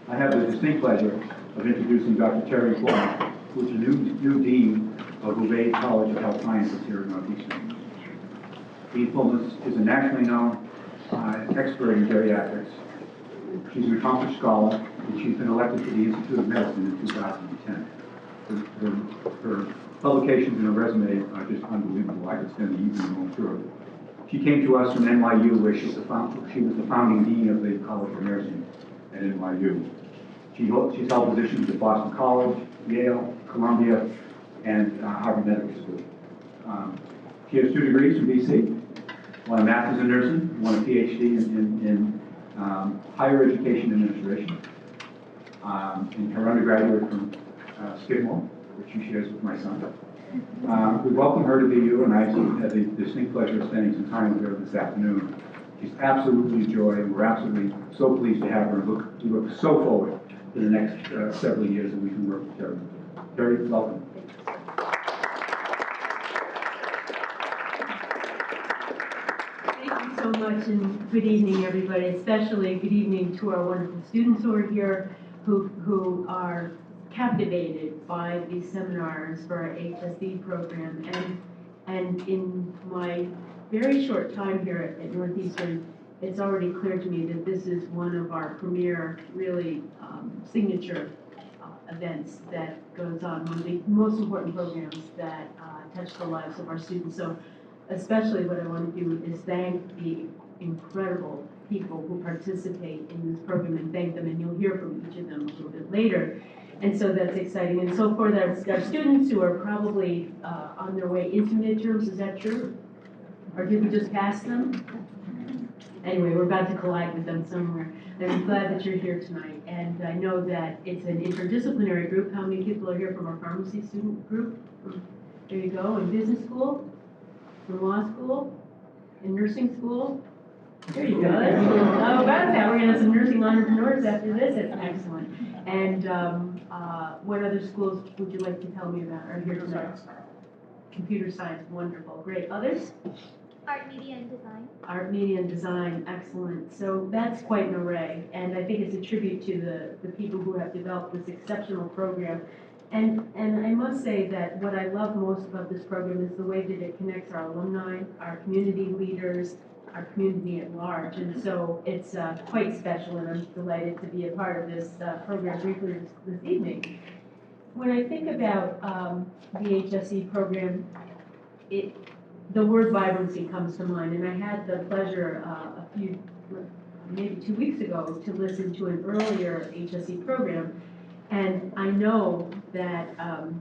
I have the distinct pleasure of introducing Dr. Terry Boyle, who is the new Dean of Uvalde College of Health Sciences here at Northeastern. Dean Fulmus is a nationally known expert in geriatrics. She's an accomplished scholar, and she's been elected to the Institute of Medicine in 2010. Her publications and her resume are just unbelievable. I could spend the evening going through it. She came to us from NYU, where she was the founding dean of the College of Nursing at NYU. She's held positions at Boston College, Yale, Columbia, and Harvard Medical School. She has 2 degrees from BC, one a master's in nursing, one a PhD in higher education administration, and her undergraduate from Skidmore, which she shares with my son. We welcome her to BU, and I had the distinct pleasure of spending some time with her this afternoon. She's absolutely a joy, and we're absolutely so pleased to have her. We look so forward to the next several years that we can work with Terry. Terry, welcome. Thank you so much, and good evening, everybody. Especially good evening to our wonderful students who are here, who are captivated by these seminars for our HSE program. And in my very short time here at Northeastern, it's already clear to me that this is one of our premier, really signature events that goes on, one of the most important programs that touch the lives of our students. So especially what I want to do is thank the incredible people who participate in this program, and thank them, and you'll hear from each of them a little bit later. And so that's exciting. And so for our students who are probably on their way into midterms, is that true? Or did we just pass them? Anyway, we're about to collide with them somewhere. I'm glad that you're here tonight. And I know that it's an interdisciplinary group. How many people are here from our pharmacy student group? There you go. In business school, in law school, in nursing school. There you go. That's cool. Oh, about that. We're going to have some nursing entrepreneurs after this. That's excellent. And what other schools would you like to tell me about are here tonight? Computer science, wonderful, great. Others? Art, media, and design. Art, media, and design, excellent. So that's quite an array, and I think it's a tribute to the people who have developed this exceptional program. And I must say that what I love most about this program is the way that it connects our alumni, our community leaders, our community at large. And so it's quite special, and I'm delighted to be a part of this program briefly this evening. When I think about the HSE program, the word vibrancy comes to mind, and I had the pleasure maybe 2 weeks ago to listen to an earlier HSE program, and I know that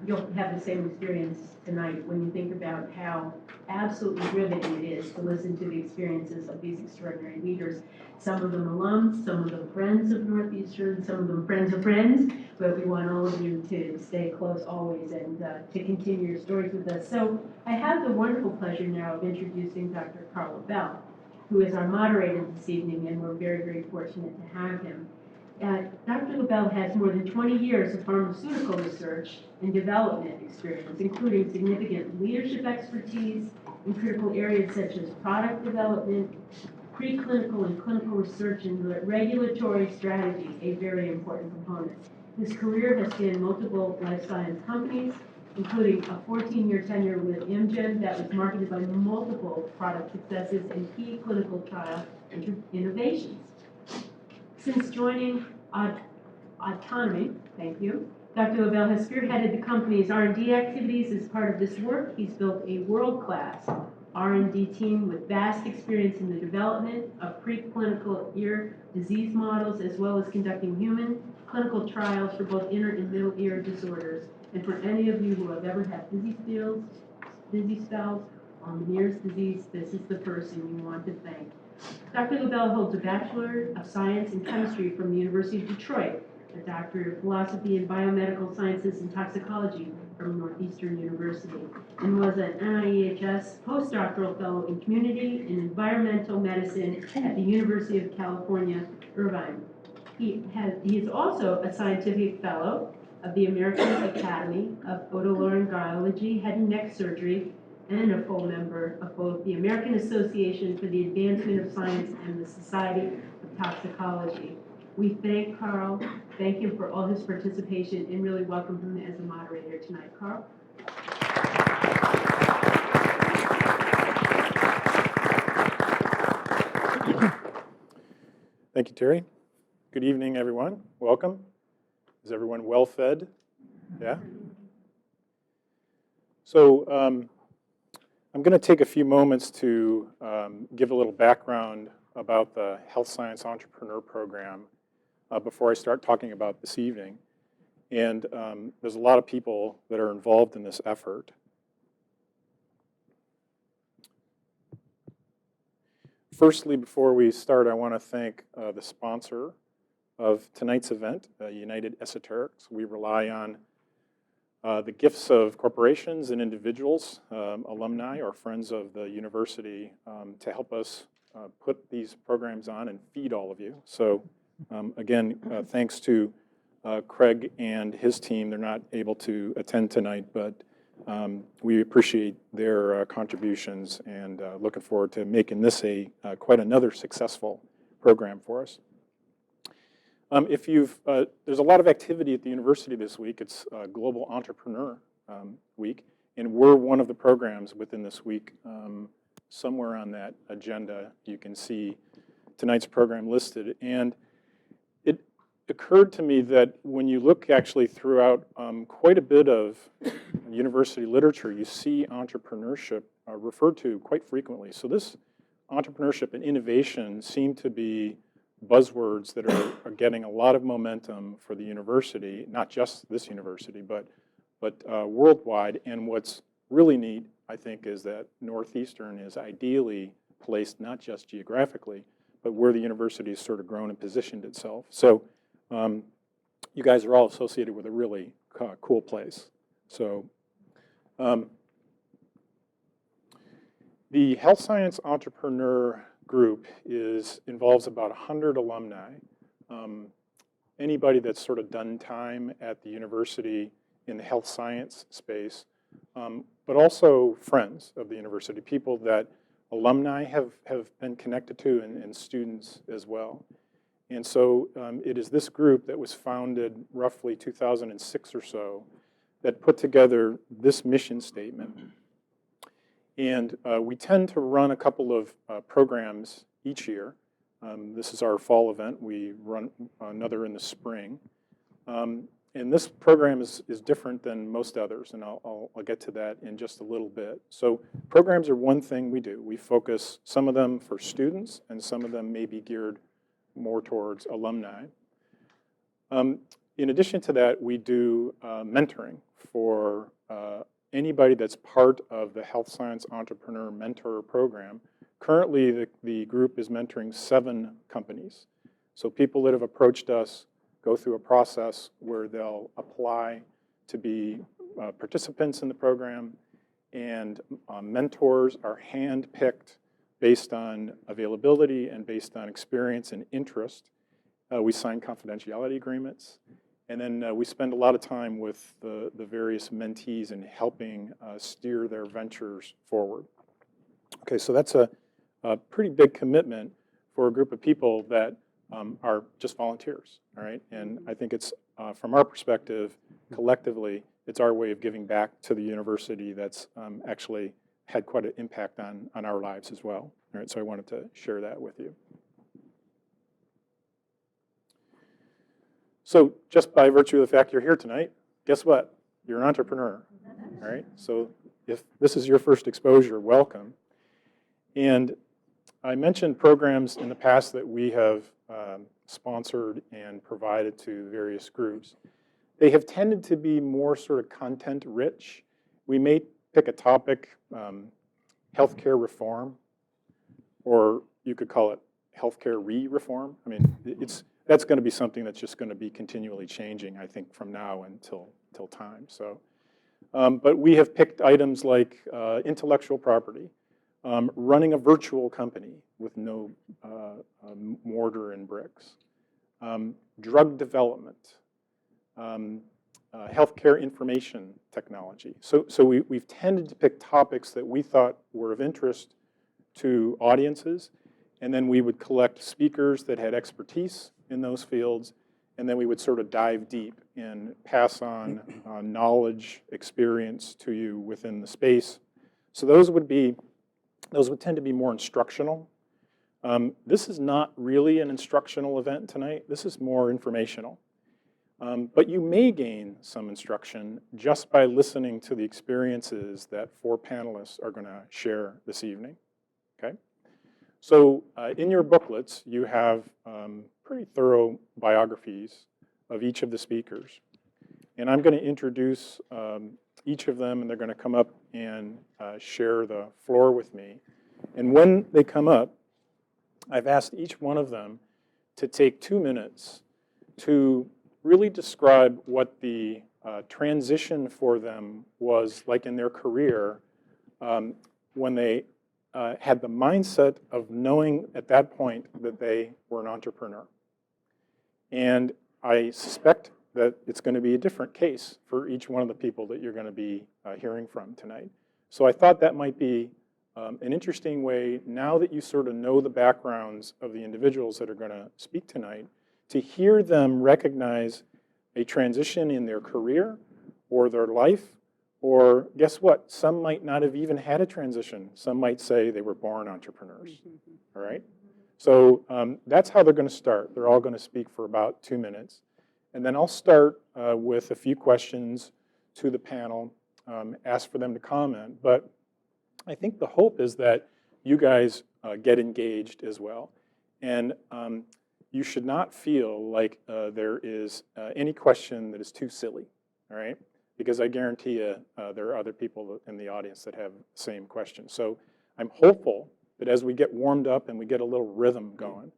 you'll have the same experience tonight when you think about how absolutely riveting it is to listen to the experiences of these extraordinary leaders. Some of them alums, some of them friends of Northeastern, some of them friends of friends, but we want all of you to stay close always and to continue your stories with us. So I have the wonderful pleasure now of introducing Dr. Carl Bell, who is our moderator this evening, and we're very, very fortunate to have him. Dr. LaBelle has more than 20 years of pharmaceutical research and development experience, including significant leadership expertise in critical areas such as product development, preclinical and clinical research, and regulatory strategy, a very important component. His career has spanned multiple life science companies, including a 14-year tenure with Amgen that was marketed by multiple product successes and key clinical trial innovations. Since joining Autonomy, thank you, Dr. LaBelle has spearheaded the company's R&D activities. As part of this work, he's built a world-class R&D team with vast experience in the development of preclinical ear disease models, as well as conducting human clinical trials for both inner and middle ear disorders. And for any of you who have ever had dizzy spells, or Meniere's disease, this is the person you want to thank. Dr. LaBelle holds a Bachelor of Science in Chemistry from the University of Detroit, a Doctorate of Philosophy in Biomedical Sciences and Toxicology from Northeastern University, and was an NIEHS postdoctoral fellow in Community and Environmental Medicine at the University of California, Irvine. He is also a scientific fellow of the American Academy of Otolaryngology, Head and Neck Surgery, and a full member of both the American Association for the Advancement of Science and the Society of Toxicology. We thank Carl, thank him for all his participation, and really welcome him as a moderator tonight. Carl? Thank you, Terry. Good evening, everyone. Welcome. Is everyone well fed? Yeah? So I'm going to take a few moments to give a little background about the Health Science Entrepreneur Program before I start talking about this evening. And there's a lot of people that are involved in this effort. Firstly, before we start, I want to thank the sponsor of tonight's event, United Esoterics. We rely on the gifts of corporations and individuals, alumni or friends of the university, to help us put these programs on and feed all of you. So again, thanks to Craig and his team. They're not able to attend tonight, but we appreciate their contributions and looking forward to making this quite another successful program for us. There's a lot of activity at the university this week. It's Global Entrepreneur Week, and we're one of the programs within this week. Somewhere on that agenda, you can see tonight's program listed. And it occurred to me that when you look actually throughout quite a bit of university literature, you see entrepreneurship referred to quite frequently. So this entrepreneurship and innovation seem to be buzzwords that are getting a lot of momentum for the university, not just this university, but worldwide. And what's really neat, I think, is that Northeastern is ideally placed not just geographically, but where the university has sort of grown and positioned itself. So you guys are all associated with a really cool place. So the Health Science Entrepreneur Group involves about 100 alumni. Anybody that's sort of done time at the university in the health science space, but also friends of the university, people that alumni have been connected to and students as well. And so it is this group that was founded roughly 2006 or so that put together this mission statement. And we tend to run a couple of programs each year. This is our fall event. We run another in the spring. And this program is different than most others, and I'll get to that in just a little bit. So programs are one thing we do. We focus some of them for students, and some of them may be geared more towards alumni. In addition to that, we do mentoring for anybody that's part of the Health Science Entrepreneur Mentor Program. Currently, the group is mentoring 7 companies. So people that have approached us go through a process where they'll apply to be participants in the program, and mentors are hand-picked based on availability and based on experience and interest. We sign confidentiality agreements. And then we spend a lot of time with the various mentees in helping steer their ventures forward. Okay, so that's a pretty big commitment for a group of people that are just volunteers, all right? And I think it's, from our perspective, collectively, it's our way of giving back to the university that's actually had quite an impact on our lives as well. All right, so I wanted to share that with you. So just by virtue of the fact you're here tonight, guess what? You're an entrepreneur, all right? So if this is your first exposure, welcome. And I mentioned programs in the past that we have sponsored and provided to various groups. They have tended to be more sort of content rich. We may pick a topic, healthcare reform, or you could call it healthcare re-reform. I mean, that's going to be something that's just going to be continually changing, I think, from now until time. So, but we have picked items like intellectual property, running a virtual company with no mortar and bricks, drug development, healthcare information technology. So we've tended to pick topics that we thought were of interest to audiences, and then we would collect speakers that had expertise in those fields, and then we would sort of dive deep and pass on knowledge, experience to you within the space. So those would tend to be more instructional. This is not really an instructional event tonight. This is more informational. But you may gain some instruction just by listening to the experiences that 4 panelists are going to share this evening. Okay? So in your booklets, you have pretty thorough biographies of each of the speakers. And I'm going to introduce each of them, and they're going to come up and share the floor with me. And when they come up, I've asked each one of them to take 2 minutes to really describe what the transition for them was like in their career when they had the mindset of knowing at that point that they were an entrepreneur. And I suspect that it's going to be a different case for each one of the people that you're going to be hearing from tonight. So I thought that might be an interesting way, now that you sort of know the backgrounds of the individuals that are going to speak tonight, to hear them recognize a transition in their career or their life, or guess what? Some might not have even had a transition. Some might say they were born entrepreneurs, all right? So that's how they're going to start. They're all going to speak for about 2 minutes. And then I'll start with a few questions to the panel, ask for them to comment. But I think the hope is that you guys get engaged as well. And you should not feel like there is any question that is too silly, all right? Because I guarantee you there are other people in the audience that have the same question. So I'm hopeful that as we get warmed up and we get a little rhythm going,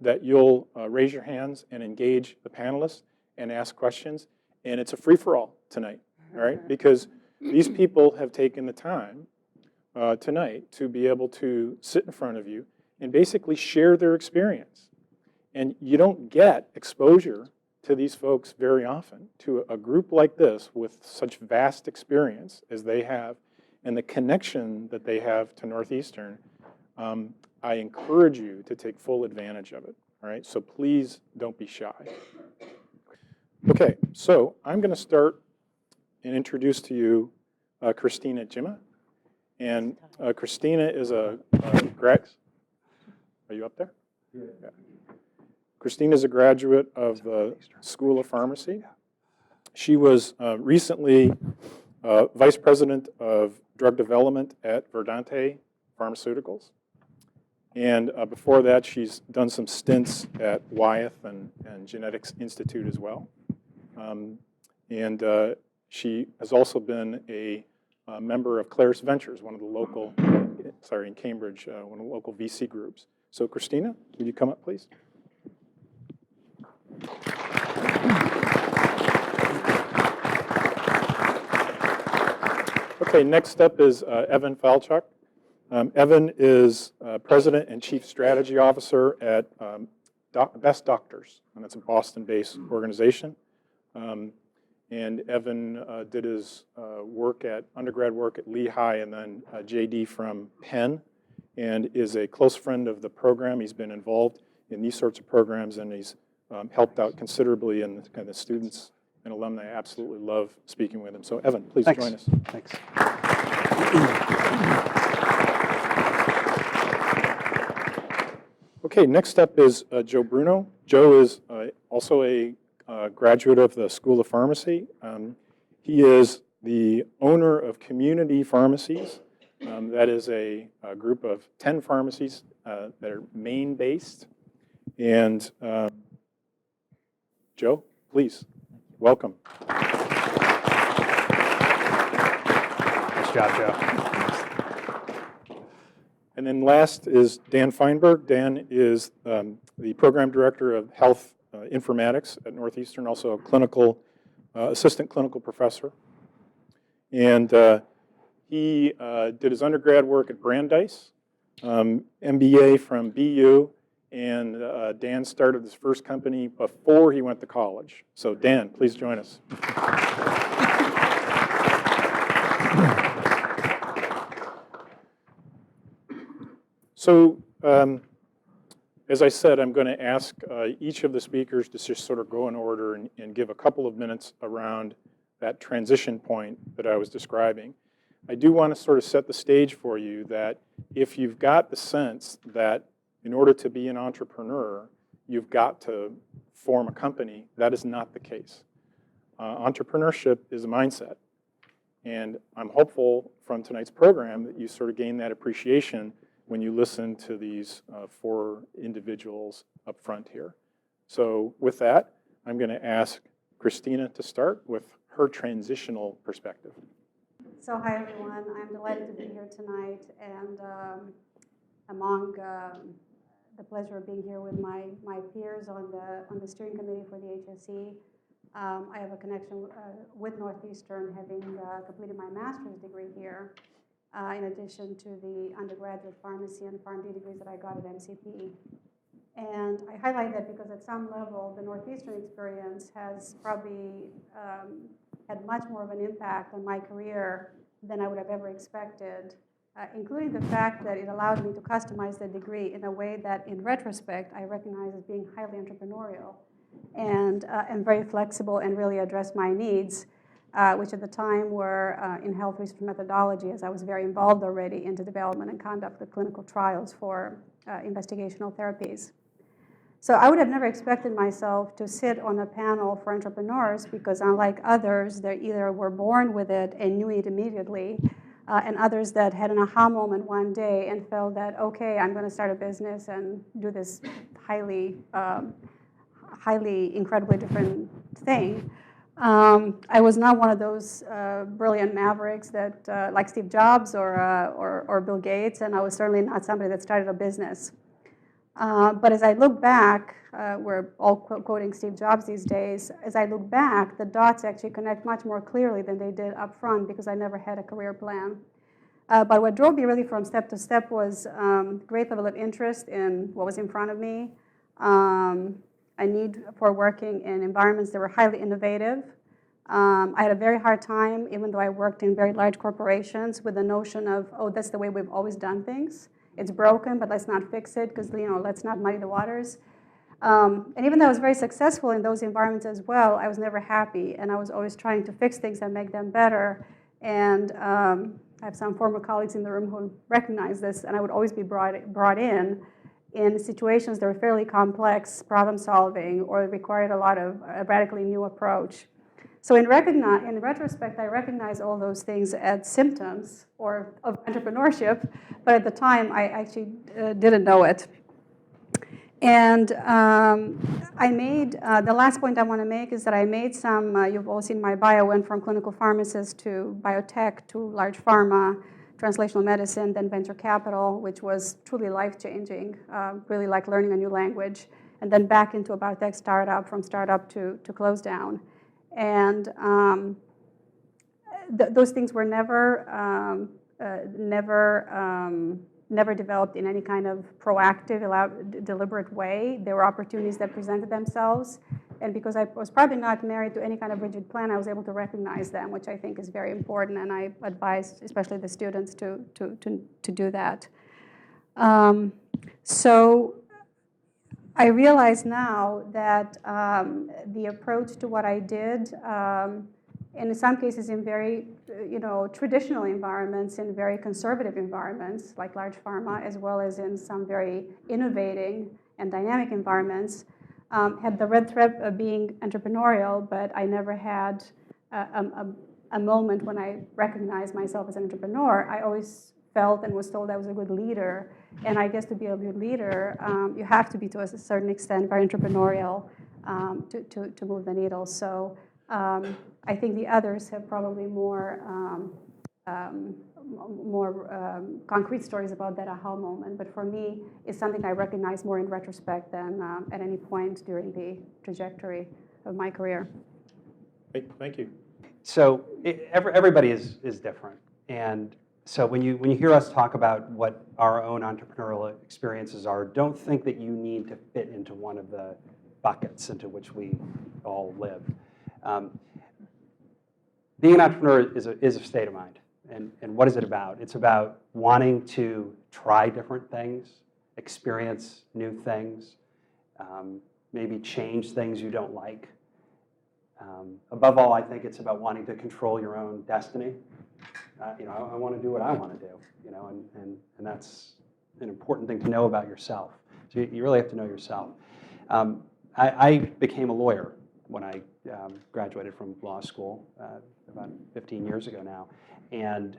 that you'll raise your hands and engage the panelists and ask questions. And it's a free-for-all tonight, all right? Because these people have taken the time tonight to be able to sit in front of you and basically share their experience. And you don't get exposure to these folks very often, to a group like this with such vast experience as they have and the connection that they have to Northeastern. I encourage you to take full advantage of it, all right? So please don't be shy. Okay, so I'm going to start and introduce to you Christina Jimmu. And Christina is a grad. Are you up there? Yeah. Christina is a graduate of the School of Pharmacy. She was recently Vice President of Drug Development at Verdante Pharmaceuticals. And before that, she's done some stints at Wyeth and Genetics Institute as well. And she has also been a member of Claris Ventures, one of the local, in Cambridge, one of the local VC groups. So Christina, would you come up, please? Okay, next up is Evan Falchuk. Evan is President and Chief Strategy Officer at Best Doctors, and that's a Boston-based organization. And Evan did his undergrad work at Lehigh and then JD from Penn, and is a close friend of the program. He's been involved in these sorts of programs, and he's helped out considerably, and the students and alumni absolutely love speaking with him. So Evan, please join us. Thanks. Okay, next up is Joe Bruno. Joe is also a graduate of the School of Pharmacy. He is the owner of Community Pharmacies. That is a group of 10 pharmacies that are Maine-based. And Joe, please, welcome. Nice job, Joe. And then last is Dan Feinberg. Dan is the program director of health informatics at Northeastern, also a clinical assistant clinical professor. And he did his undergrad work at Brandeis, MBA from BU, and Dan started his first company before he went to college. So Dan, please join us. So As I said, I'm going to ask each of the speakers to just sort of go in order and give a couple of minutes around that transition point that I was describing. I do want to sort of set the stage for you that if you've got the sense that in order to be an entrepreneur, you've got to form a company, that is not the case. Entrepreneurship is a mindset. And I'm hopeful from tonight's program that you sort of gain that appreciation when you listen to these 4 individuals up front here. So with that, I'm going to ask Christina to start with her transitional perspective. So hi everyone, I'm delighted to be here tonight, and among the pleasure of being here with my peers on the steering committee for the HSE. I have a connection with Northeastern, having completed my master's degree here, in addition to the undergraduate pharmacy and PharmD degrees that I got at MCP. And I highlight that because at some level, the Northeastern experience has probably had much more of an impact on my career than I would have ever expected, including the fact that it allowed me to customize the degree in a way that, in retrospect, I recognize as being highly entrepreneurial and very flexible and really addressed my needs, which at the time were in health research methodology, as I was very involved already in the development and conduct of clinical trials for investigational therapies. So I would have never expected myself to sit on a panel for entrepreneurs because, unlike others, they either were born with it and knew it immediately, and others that had an aha moment one day and felt that, okay, I'm going to start a business and do this highly incredibly different thing. I was not one of those brilliant mavericks that like Steve Jobs or Bill Gates, and I was certainly not somebody that started a business. But as I look back, we're all quoting Steve Jobs these days, as I look back, the dots actually connect much more clearly than they did up front because I never had a career plan. But what drove me really from step to step was great level of interest in what was in front of me, a need for working in environments that were highly innovative. I had a very hard time, even though I worked in very large corporations, with the notion of, oh, that's the way we've always done things. It's broken, but let's not fix it because, let's not muddy the waters. And even though I was very successful in those environments as well, I was never happy, and I was always trying to fix things and make them better. And I have some former colleagues in the room who recognize this, and I would always be brought in situations that were fairly complex, problem-solving, or required a lot of a radically new approach. So in retrospect, I recognize all those things as symptoms of entrepreneurship, but at the time, I actually didn't know it. And I made, the last point I want to make is that I made some, you've all seen my bio, went from clinical pharmacist to biotech to large pharma, translational medicine, then venture capital, which was truly life-changing, really like learning a new language, and then back into a biotech startup, from startup to close down. And those things were never developed in any kind of proactive, deliberate way. There were opportunities that presented themselves. And because I was probably not married to any kind of rigid plan, I was able to recognize them, which I think is very important. And I advise, especially the students, to do that. So I realize now that the approach to what I did, in some cases in very traditional environments, in very conservative environments like large pharma, as well as in some very innovating and dynamic environments, had the red thread of being entrepreneurial, but I never had a moment when I recognized myself as an entrepreneur. I always felt and was told I was a good leader. And I guess to be a good leader, you have to be, to a certain extent, very entrepreneurial to move the needle. So I think the others have probably more concrete stories about that aha moment. But for me, it's something I recognize more in retrospect than at any point during the trajectory of my career. Thank you. So everybody is different. And so when you hear us talk about what our own entrepreneurial experiences are, don't think that you need to fit into one of the buckets into which we all live. Being an entrepreneur is a state of mind. And what is it about? It's about wanting to try different things, experience new things, maybe change things you don't like. Above all, I think it's about wanting to control your own destiny. I want to do what I want to do, and that's an important thing to know about yourself. So you really have to know yourself. I became a lawyer when I graduated from law school about 15 years ago now, and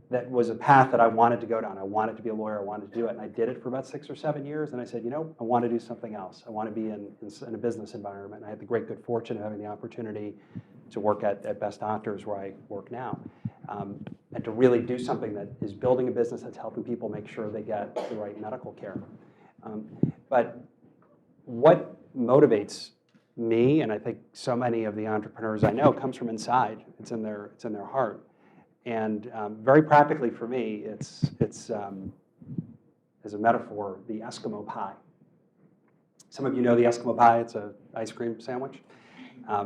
that was a path that I wanted to go down. I wanted to be a lawyer. I wanted to do it, and I did it for about 6 or 7 years. And I said, I want to do something else. I want to be in a business environment. I had the great good fortune of having the opportunity to work at Best Doctors, where I work now, and to really do something that is building a business that's helping people make sure they get the right medical care. But what motivates me, and I think so many of the entrepreneurs I know, comes from inside. It's in their heart. And very practically for me, it's as a metaphor, the Eskimo pie. Some of you know the Eskimo pie. It's an ice cream sandwich. I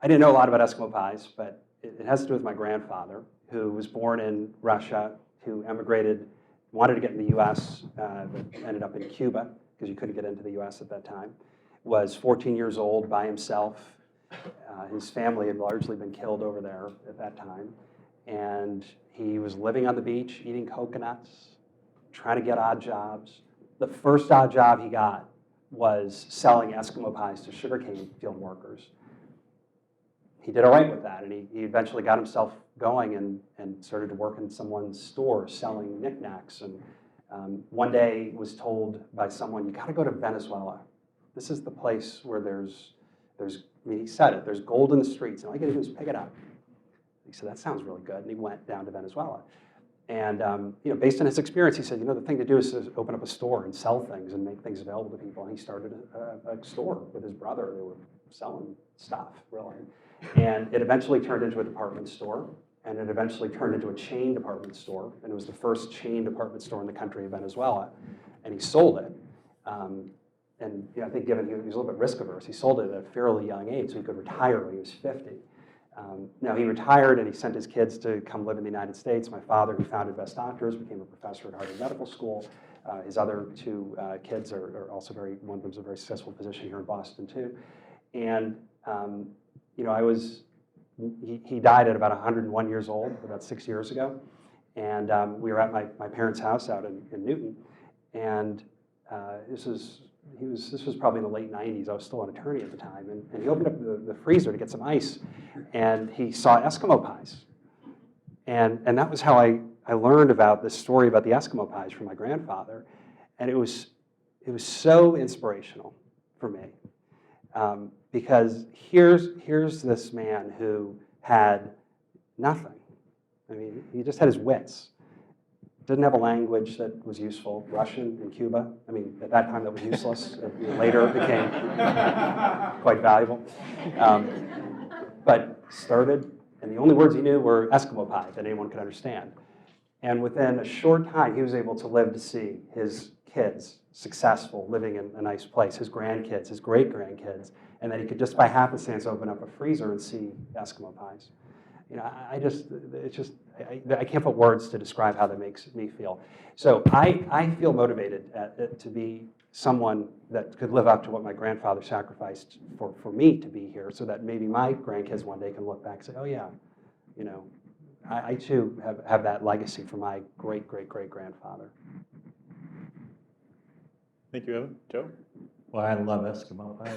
didn't know a lot about Eskimo pies, but it has to do with my grandfather, who was born in Russia, who emigrated, wanted to get in the U.S., but ended up in Cuba, because you couldn't get into the U.S. at that time, was 14 years old by himself. His family had largely been killed over there at that time, and he was living on the beach, eating coconuts, trying to get odd jobs. The first odd job he got was selling Eskimo pies to sugarcane field workers. He did all right with that, and he eventually got himself going and started to work in someone's store selling knickknacks. And one day was told by someone, you got to go to Venezuela. This is the place where there's he said it, there's gold in the streets, and all you got to do is pick it up. He said, that sounds really good, and he went down to Venezuela. And based on his experience, he said, the thing to do is to open up a store and sell things and make things available to people. And he started a store with his brother. They were selling stuff, really. And it eventually turned into a department store, and it eventually turned into a chain department store, and it was the first chain department store in the country of Venezuela, and he sold it. And I think given he was a little bit risk averse, he sold it at a fairly young age, so he could retire when he was 50. Now he retired and he sent his kids to come live in the United States. My father, who founded Best Doctors, became a professor at Harvard Medical School. His other two kids are also one of them's a very successful physician here in Boston too. And he died at about 101 years old, about 6 years ago. And we were at my parents' house out in Newton. And this was probably in the late 90s. I was still an attorney at the time. And he opened up the freezer to get some ice. And he saw Eskimo pies. And that was how I learned about this story about the Eskimo pies from my grandfather. And it was so inspirational for me. Because here's this man who had nothing. I mean, he just had his wits. Didn't have a language that was useful. Russian in Cuba. I mean, at that time that was useless. Later it became quite valuable. But started, and the only words he knew were Eskimo pie that anyone could understand. And within a short time, he was able to live to see his kids successful, living in a nice place, his grandkids, his great-grandkids, and that he could just by happenstance open up a freezer and see Eskimo pies. I can't put words to describe how that makes me feel. So I feel motivated to be someone that could live up to what my grandfather sacrificed for me to be here, so that maybe my grandkids one day can look back and say, oh yeah, I too have that legacy from my great-great-great-grandfather. Thank you, Evan. Joe? Well, I love Eskimo pie.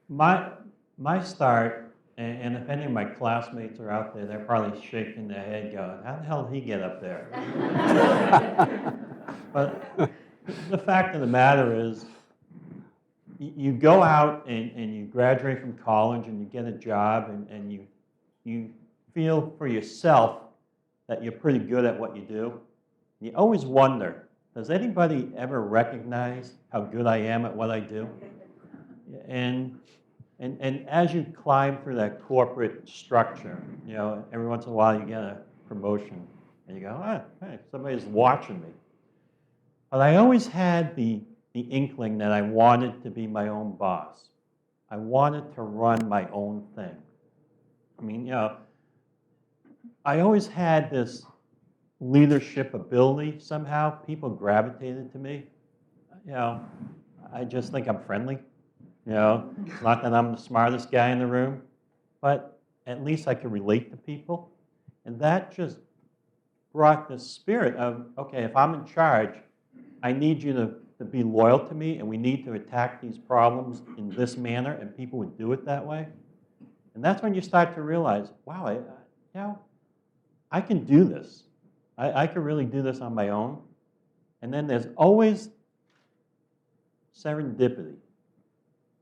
My start, and if any of my classmates are out there, they're probably shaking their head going, how the hell did he get up there? But the fact of the matter is, you go out and you graduate from college and you get a job and you feel for yourself that you're pretty good at what you do. You always wonder, does anybody ever recognize how good I am at what I do? And as you climb through that corporate structure, every once in a while you get a promotion and you go, hey, somebody's watching me. But I always had the inkling that I wanted to be my own boss. I wanted to run my own thing. I mean, I always had this leadership ability somehow. People gravitated to me. You know, I just think I'm friendly. You know, it's not that I'm the smartest guy in the room, but at least I can relate to people. And that just brought this spirit of, okay, if I'm in charge, I need you to be loyal to me, and we need to attack these problems in this manner, and people would do it that way. And that's when you start to realize, wow, you know, I can do this. I can really do this on my own. And then there's always serendipity.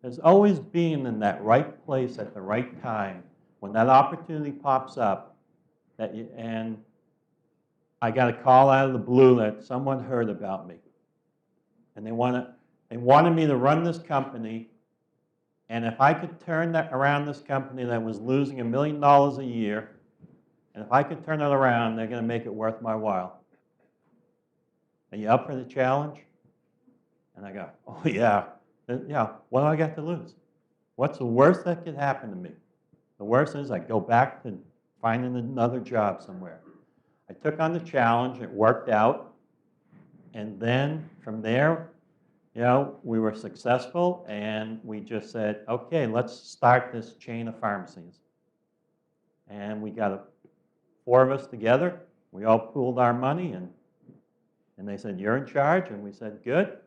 There's always being in that right place at the right time when that opportunity pops up. And I got a call out of the blue that someone heard about me, and they wanted me to run this company. And if I could turn that around, this company that was losing $1 million a year, and if I could turn it around, they're going to make it worth my while. Are you up for the challenge? And I go, oh yeah. Yeah, what do I got to lose? What's the worst that could happen to me? The worst is I go back to finding another job somewhere. I took on the challenge, it worked out, and then from there, you know, we were successful, and we just said, okay, let's start this chain of pharmacies. And we got 4 of us together, we all pooled our money, and they said, you're in charge, and we said, good,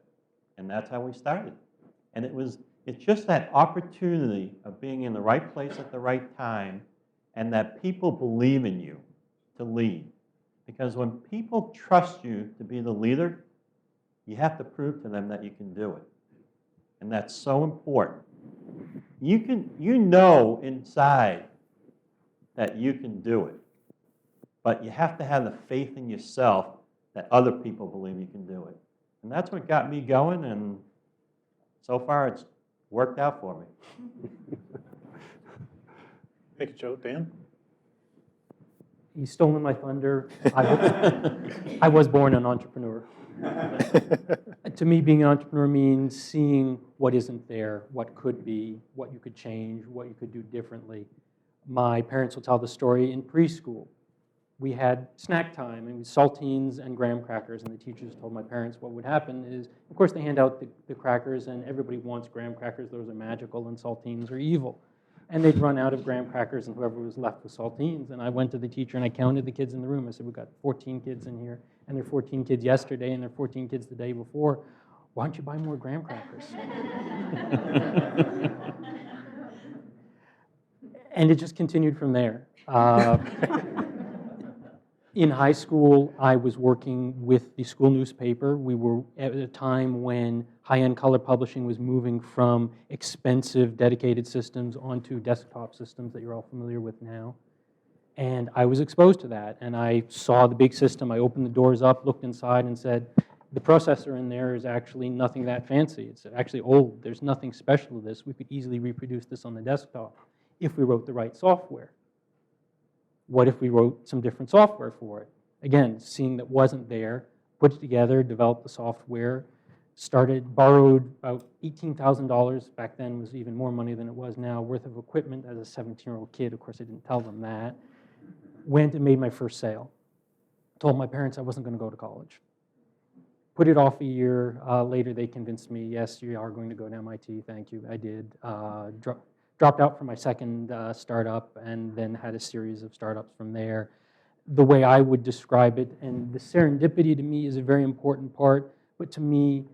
and that's how we started. And it's just that opportunity of being in the right place at the right time, and that people believe in you to lead. Because when people trust you to be the leader, you have to prove to them that you can do it. And that's so important. You know inside that you can do it, but you have to have the faith in yourself that other people believe you can do it. And that's what got me going, and so far it's worked out for me. Thank you, Joe. Dan? He's stolen my thunder. I was born an entrepreneur. To me, being an entrepreneur means seeing what isn't there, what could be, what you could change, what you could do differently. My parents will tell the story in preschool. We had snack time and saltines and graham crackers, and the teachers told my parents what would happen is, of course, they hand out the crackers, and everybody wants graham crackers. Those are magical, and saltines are evil. And they'd run out of graham crackers, and whoever was left with saltines. And I went to the teacher, and I counted the kids in the room. I said, we've got 14 kids in here, and there are 14 kids yesterday, and there are 14 kids the day before. Why don't you buy more graham crackers? And it just continued from there. In high school, I was working with the school newspaper. We were at a time when high-end color publishing was moving from expensive dedicated systems onto desktop systems that you're all familiar with now. And I was exposed to that. And I saw the big system. I opened the doors up, looked inside, and said, the processor in there is actually nothing that fancy. It's actually old. There's nothing special to this. We could easily reproduce this on the desktop if we wrote the right software. What if we wrote some different software for it? Again, seeing that wasn't there, put it together, developed the software, borrowed about $18,000, back then was even more money than it was now, worth of equipment as a 17-year-old kid. Of course, I didn't tell them that. Went and made my first sale. Told my parents I wasn't going to go to college. Put it off a year. Later, they convinced me, yes, you are going to go to MIT. Thank you. I did. Dropped out from my second startup, and then had a series of startups from there. The way I would describe it, and the serendipity to me is a very important part, but to me,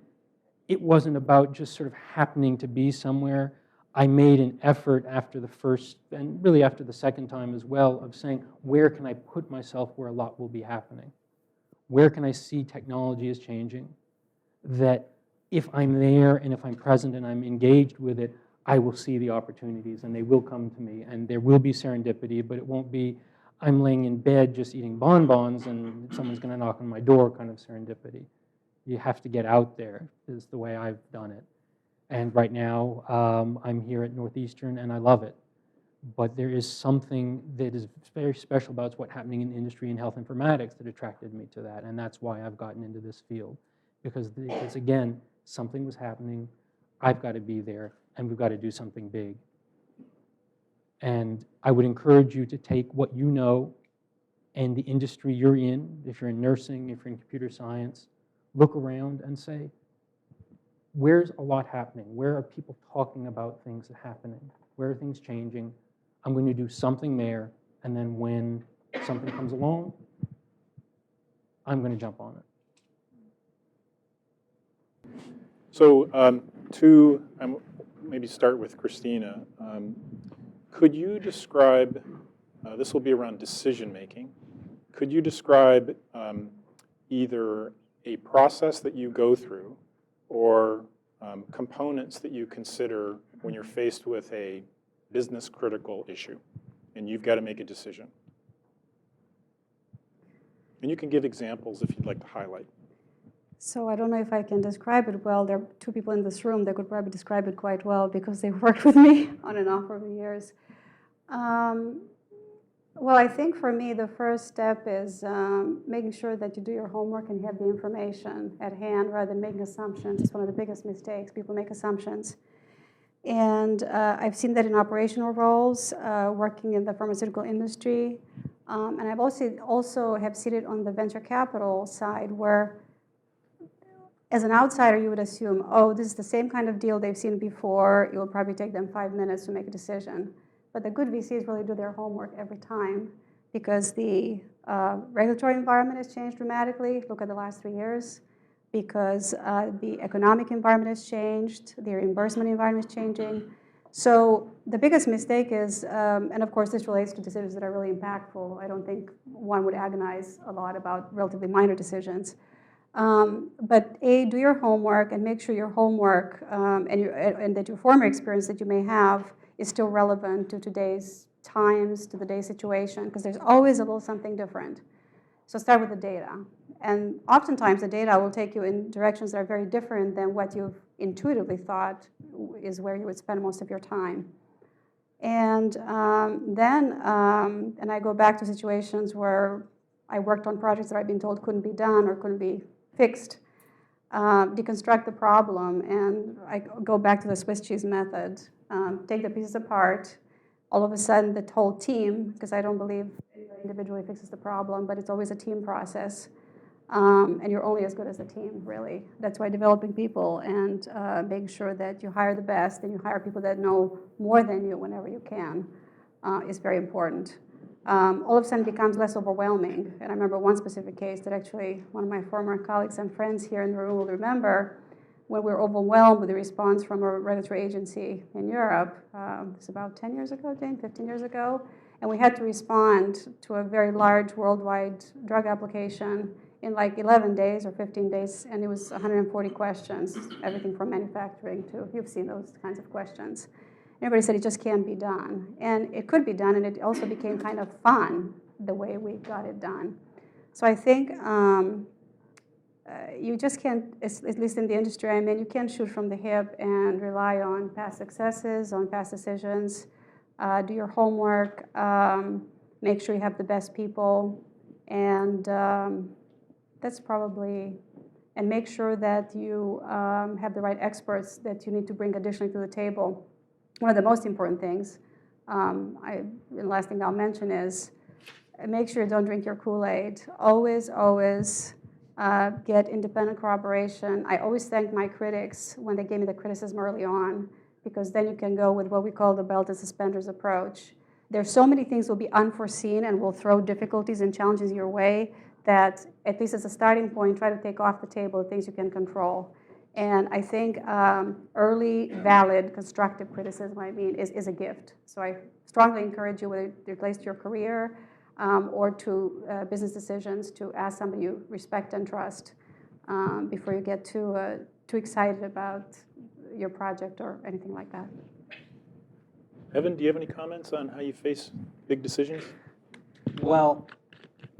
it wasn't about just sort of happening to be somewhere. I made an effort after the first, and really after the second time as well, of saying, where can I put myself where a lot will be happening? Where can I see technology is changing? That if I'm there and if I'm present and I'm engaged with it, I will see the opportunities, and they will come to me, and there will be serendipity, but it won't be I'm laying in bed just eating bonbons and someone's going to knock on my door kind of serendipity. You have to get out there is the way I've done it. And right now, I'm here at Northeastern, and I love it. But there is something that is very special about what's happening in industry and health informatics that attracted me to that, and that's why I've gotten into this field. Because again, something was happening, I've got to be there, and we've got to do something big. And I would encourage you to take what you know and the industry you're in, if you're in nursing, if you're in computer science, look around and say, where's a lot happening? Where are people talking about things happening? Where are things changing? I'm going to do something there, and then when something comes along, I'm going to jump on it. So to maybe start with Christina, could you describe, this will be around decision making, could you describe either a process that you go through or components that you consider when you're faced with a business critical issue and you've got to make a decision? And you can give examples if you'd like to highlight. So I don't know if I can describe it well. There are two people in this room that could probably describe it quite well because they worked with me on and off over the years. Well, I think for me, the first step is making sure that you do your homework and have the information at hand rather than making assumptions. It's one of the biggest mistakes. People make assumptions. And I've seen that in operational roles, working in the pharmaceutical industry. And I've also have seen it on the venture capital side where as an outsider, you would assume, oh, this is the same kind of deal they've seen before. It will probably take them 5 minutes to make a decision. But the good VCs really do their homework every time because the regulatory environment has changed dramatically. Look at the last 3 years. Because the economic environment has changed, the reimbursement environment is changing. So the biggest mistake is, and of course this relates to decisions that are really impactful. I don't think one would agonize a lot about relatively minor decisions. But A, do your homework and make sure your homework and that your former experience that you may have is still relevant to today's times, to today's situation, because there's always a little something different. So start with the data. And oftentimes the data will take you in directions that are very different than what you've intuitively thought is where you would spend most of your time. And then I go back to situations where I worked on projects that I've been told couldn't be done or couldn't be fixed, deconstruct the problem, and I go back to the Swiss cheese method. Take the pieces apart. All of a sudden, the whole team, because I don't believe anybody individually fixes the problem, but it's always a team process. And you're only as good as the team, really. That's why developing people and making sure that you hire the best and you hire people that know more than you whenever you can is very important. All of a sudden it becomes less overwhelming. And I remember one specific case that actually one of my former colleagues and friends here in the room will remember when we were overwhelmed with the response from a regulatory agency in Europe. It's about 10 years ago, Jane, 15 years ago. And we had to respond to a very large worldwide drug application in like 11 days or 15 days, and it was 140 questions, everything from manufacturing to, you've seen those kinds of questions. Everybody said it just can't be done. And it could be done, and it also became kind of fun the way we got it done. So I think you just can't, at least in the industry I'm in, you can't shoot from the hip and rely on past successes, on past decisions. Do your homework, make sure you have the best people, and that's probably, and make sure that you have the right experts that you need to bring additionally to the table. One of the most important things, the last thing I'll mention is make sure you don't drink your Kool-Aid. Always, always get independent corroboration. I always thank my critics when they gave me the criticism early on, because then you can go with what we call the belt and suspenders approach. There's so many things will be unforeseen and will throw difficulties and challenges your way that, at least as a starting point, try to take off the table the things you can control. And I think early, valid, constructive criticism, is a gift. So I strongly encourage you, whether it relates to your career or to business decisions, to ask somebody you respect and trust before you get too excited about your project or anything like that. Evan, do you have any comments on how you face big decisions? Well,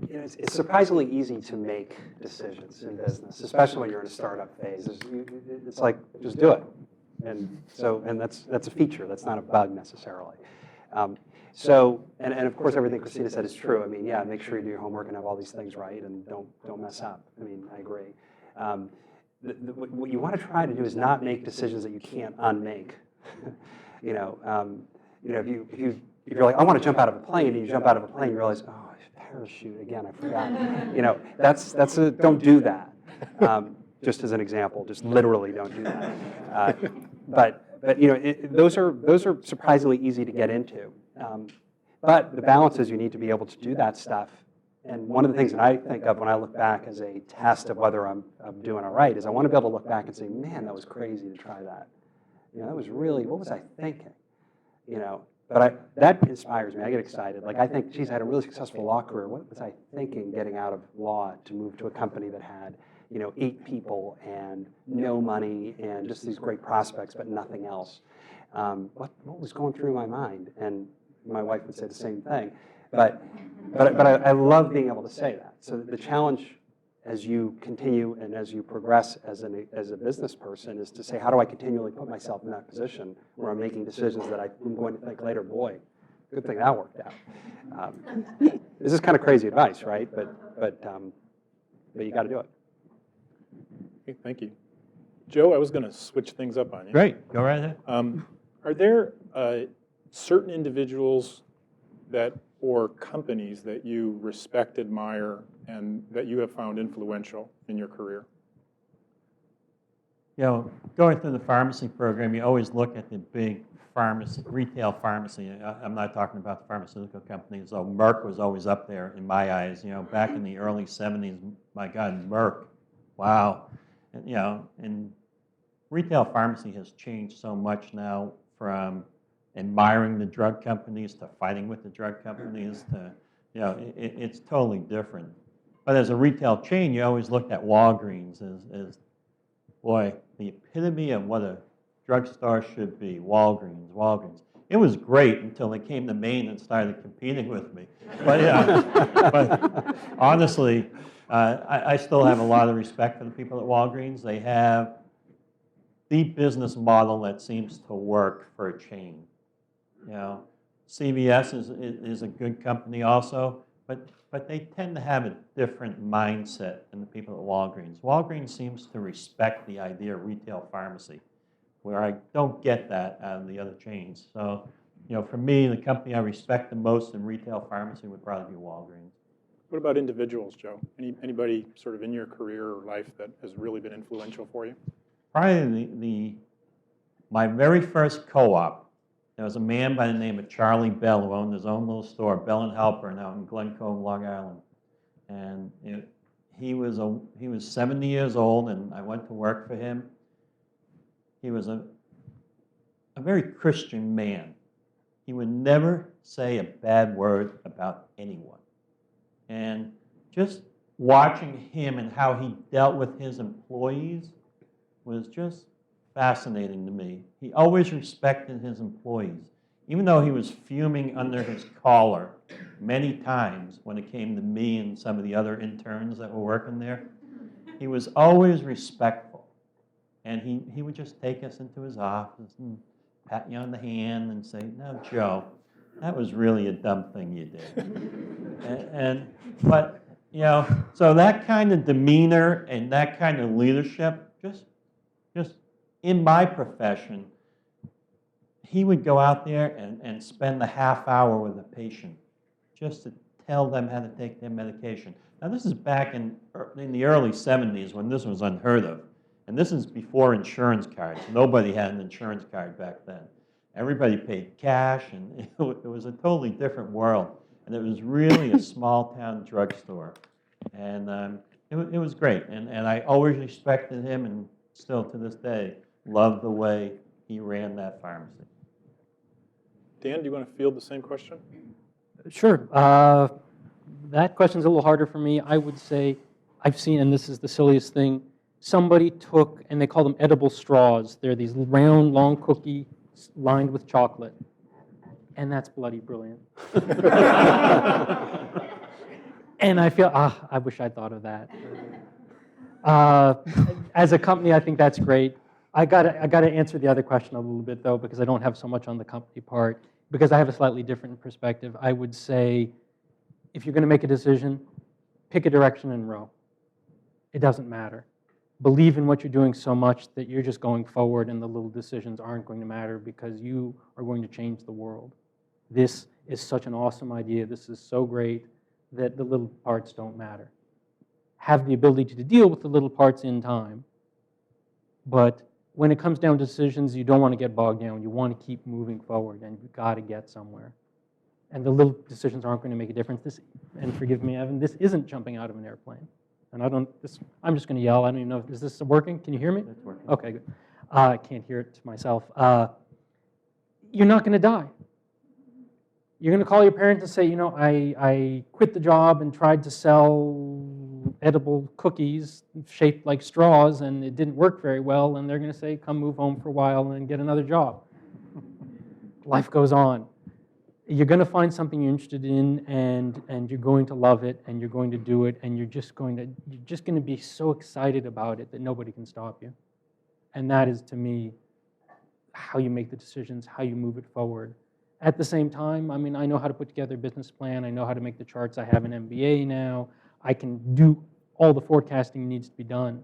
it's surprisingly easy to make decisions in business, especially when you're in a startup phase. It's like, just do it. And that's a feature. That's not a bug necessarily. And of course, everything Christina said is true. I mean, yeah, make sure you do your homework and have all these things right, and don't mess up. I mean, I agree. What you want to try to do is not make decisions that you can't unmake. If you if you're like, I want to jump out of a plane, and you jump out of a plane, you realize, oh, parachute again, I forgot. Don't do that. Just as an example, just literally don't do that. But those are surprisingly easy to get into. But the balance is you need to be able to do that stuff. And one of the things that I think of when I look back as a test of whether I'm doing all right is I want to be able to look back and say, man, that was crazy to try that. That was really, what was I thinking? But that inspires me. I get excited. Like, I think, geez, I had a really successful law career. What was I thinking getting out of law to move to a company that had, 8 people and no money and just these great prospects, but nothing else? What was going through my mind? And my wife would say the same thing. But I love being able to say that. So the challenge as you continue and as you progress as a business person is to say, how do I continually put myself in that position where I'm making decisions that I'm going to think later, boy, good thing that worked out. This is kind of crazy advice, right? But you got to do it. Okay, thank you. Joe, I was going to switch things up on you. Great, go right ahead. Are there certain individuals or companies that you respect, admire, and that you have found influential in your career? Going through the pharmacy program, you always look at the big retail pharmacy. I'm not talking about the pharmaceutical companies, though Merck was always up there in my eyes. Back in the early 70s, my God, Merck, wow. And retail pharmacy has changed so much now from admiring the drug companies to fighting with the drug companies to, it's totally different. But as a retail chain, you always looked at Walgreens as boy, the epitome of what a drugstore should be, Walgreens. It was great until they came to Maine and started competing with me. But honestly, I still have a lot of respect for the people at Walgreens. They have the business model that seems to work for a chain. CVS is a good company also, but they tend to have a different mindset than the people at Walgreens. Walgreens seems to respect the idea of retail pharmacy, where I don't get that out of the other chains. So, for me, the company I respect the most in retail pharmacy would probably be Walgreens. What about individuals, Joe? Anybody sort of in your career or life that has really been influential for you? Probably my very first co-op, there was a man by the name of Charlie Bell who owned his own little store, Bell and Helper, now in Glen Cove, Long Island. And he was 70 years old, and I went to work for him. He was a very Christian man. He would never say a bad word about anyone. And just watching him and how he dealt with his employees was just fascinating to me. He always respected his employees, even though he was fuming under his collar many times when it came to me and some of the other interns that were working there. He was always respectful. And he would just take us into his office and pat you on the hand and say, "No, Joe, that was really a dumb thing you did." But so that kind of demeanor and that kind of leadership, just in my profession, he would go out there and spend a half hour with a patient just to tell them how to take their medication. Now, this is back in the early 70s when this was unheard of. And this is before insurance cards. Nobody had an insurance card back then. Everybody paid cash, and it was a totally different world. And it was really a small-town drugstore. And it was great. And I always respected him, and still to this day, love the way he ran that pharmacy. Dan, do you want to field the same question? Sure. That question's a little harder for me. I would say I've seen, and this is the silliest thing, somebody took, and they call them edible straws. They're these round, long cookie lined with chocolate. And that's bloody brilliant. And I feel, I wish I'd thought of that. As a company, I think that's great. I gotta answer the other question a little bit, though, because I don't have so much on the company part, because I have a slightly different perspective. I would say, if you're going to make a decision, pick a direction and row. It doesn't matter. Believe in what you're doing so much that you're just going forward, and the little decisions aren't going to matter because you are going to change the world. this is such an awesome idea, this is so great, that the little parts don't matter. Have the ability to deal with the little parts in time, but when it comes down to decisions, you don't want to get bogged down. You want to keep moving forward, and you've got to get somewhere. And the little decisions aren't going to make a difference. This, and forgive me, Evan, this isn't jumping out of an airplane. And I'm just going to yell. I don't even know, is this working? Can you hear me? It's working. Okay, good. I can't hear it to myself. You're not going to die. You're going to call your parents and say, you know, I quit the job and tried to sell edible cookies shaped like straws, and it didn't work very well, and they're going to say, come move home for a while and get another job. Life goes on. You're going to find something you're interested in, and you're going to love it, and you're going to do it, and you're just going to be so excited about it that nobody can stop you. And that is, to me, how you make the decisions, how you move it forward. At the same time, I mean, I know how to put together a business plan. I know how to make the charts. I have an MBA now. I can do all the forecasting needs to be done.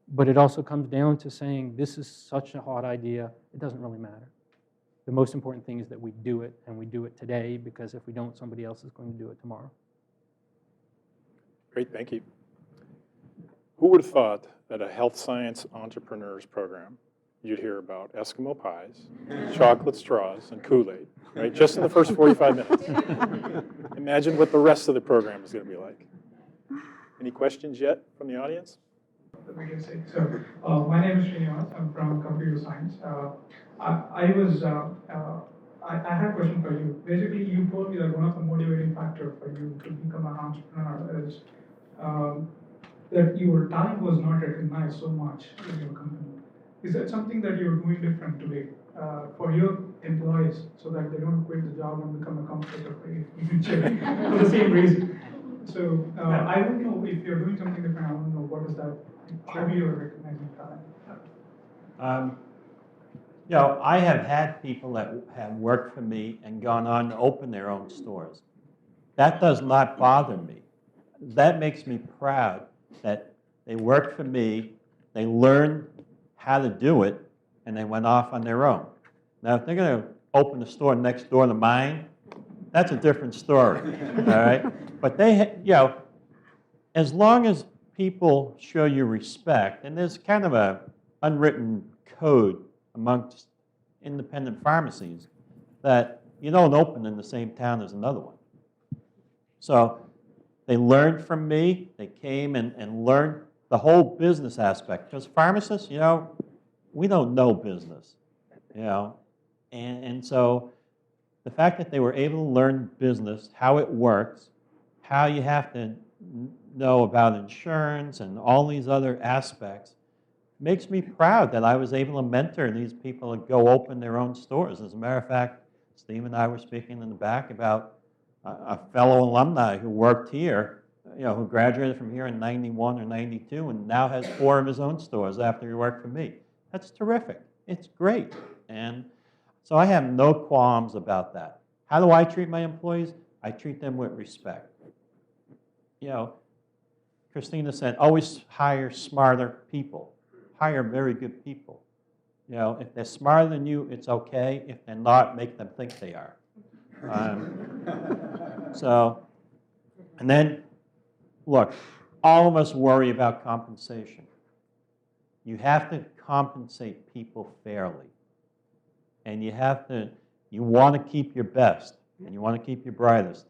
But it also comes down to saying, this is such a hot idea, it doesn't really matter. The most important thing is that we do it, and we do it today, because if we don't, somebody else is going to do it tomorrow. Great, thank you. Who would have thought that a health science entrepreneurs program, you'd hear about Eskimo pies, chocolate straws, and Kool-Aid, right? Just in the first 45 minutes. Imagine what the rest of the program is going to be like. Any questions yet from the audience? My name is Srinivas. I'm from computer science. I had a question for you. Basically, you told me that one of the motivating factors for you to become an entrepreneur is that your talent was not recognized so much in your company. Is that something that you're doing different today for your employees so that they don't quit the job and become a competitor for you in future for the same reason? So I don't know if you're doing something different. I don't know what is that. How you are recognizing talent? You know, I have had people that have worked for me and gone on to open their own stores. That does not bother me. That makes me proud that they worked for me, they learned how to do it, and they went off on their own. Now, if they're going to open a store next door to mine, that's a different story, all right? But they, you know, as long as people show you respect, and there's kind of a unwritten code amongst independent pharmacies that you don't open in the same town as another one. So they learned from me, they came and learned the whole business aspect, because pharmacists, you know, we don't know business, you know, and so the fact that they were able to learn business, how it works, how you have to know about insurance and all these other aspects, makes me proud that I was able to mentor these people to go open their own stores. As a matter of fact, Steve and I were speaking in the back about a fellow alumni who worked here, you know, who graduated from here in 91 or 92 and now has 4 of his own stores after he worked for me. That's terrific. It's great. And so I have no qualms about that. How do I treat my employees? I treat them with respect. You know, Christina said, always hire smarter people. Hire very good people. You know, if they're smarter than you, it's okay. If they're not, make them think they are. And then, look, all of us worry about compensation. You have to compensate people fairly. And you want to keep your best, and you want to keep your brightest.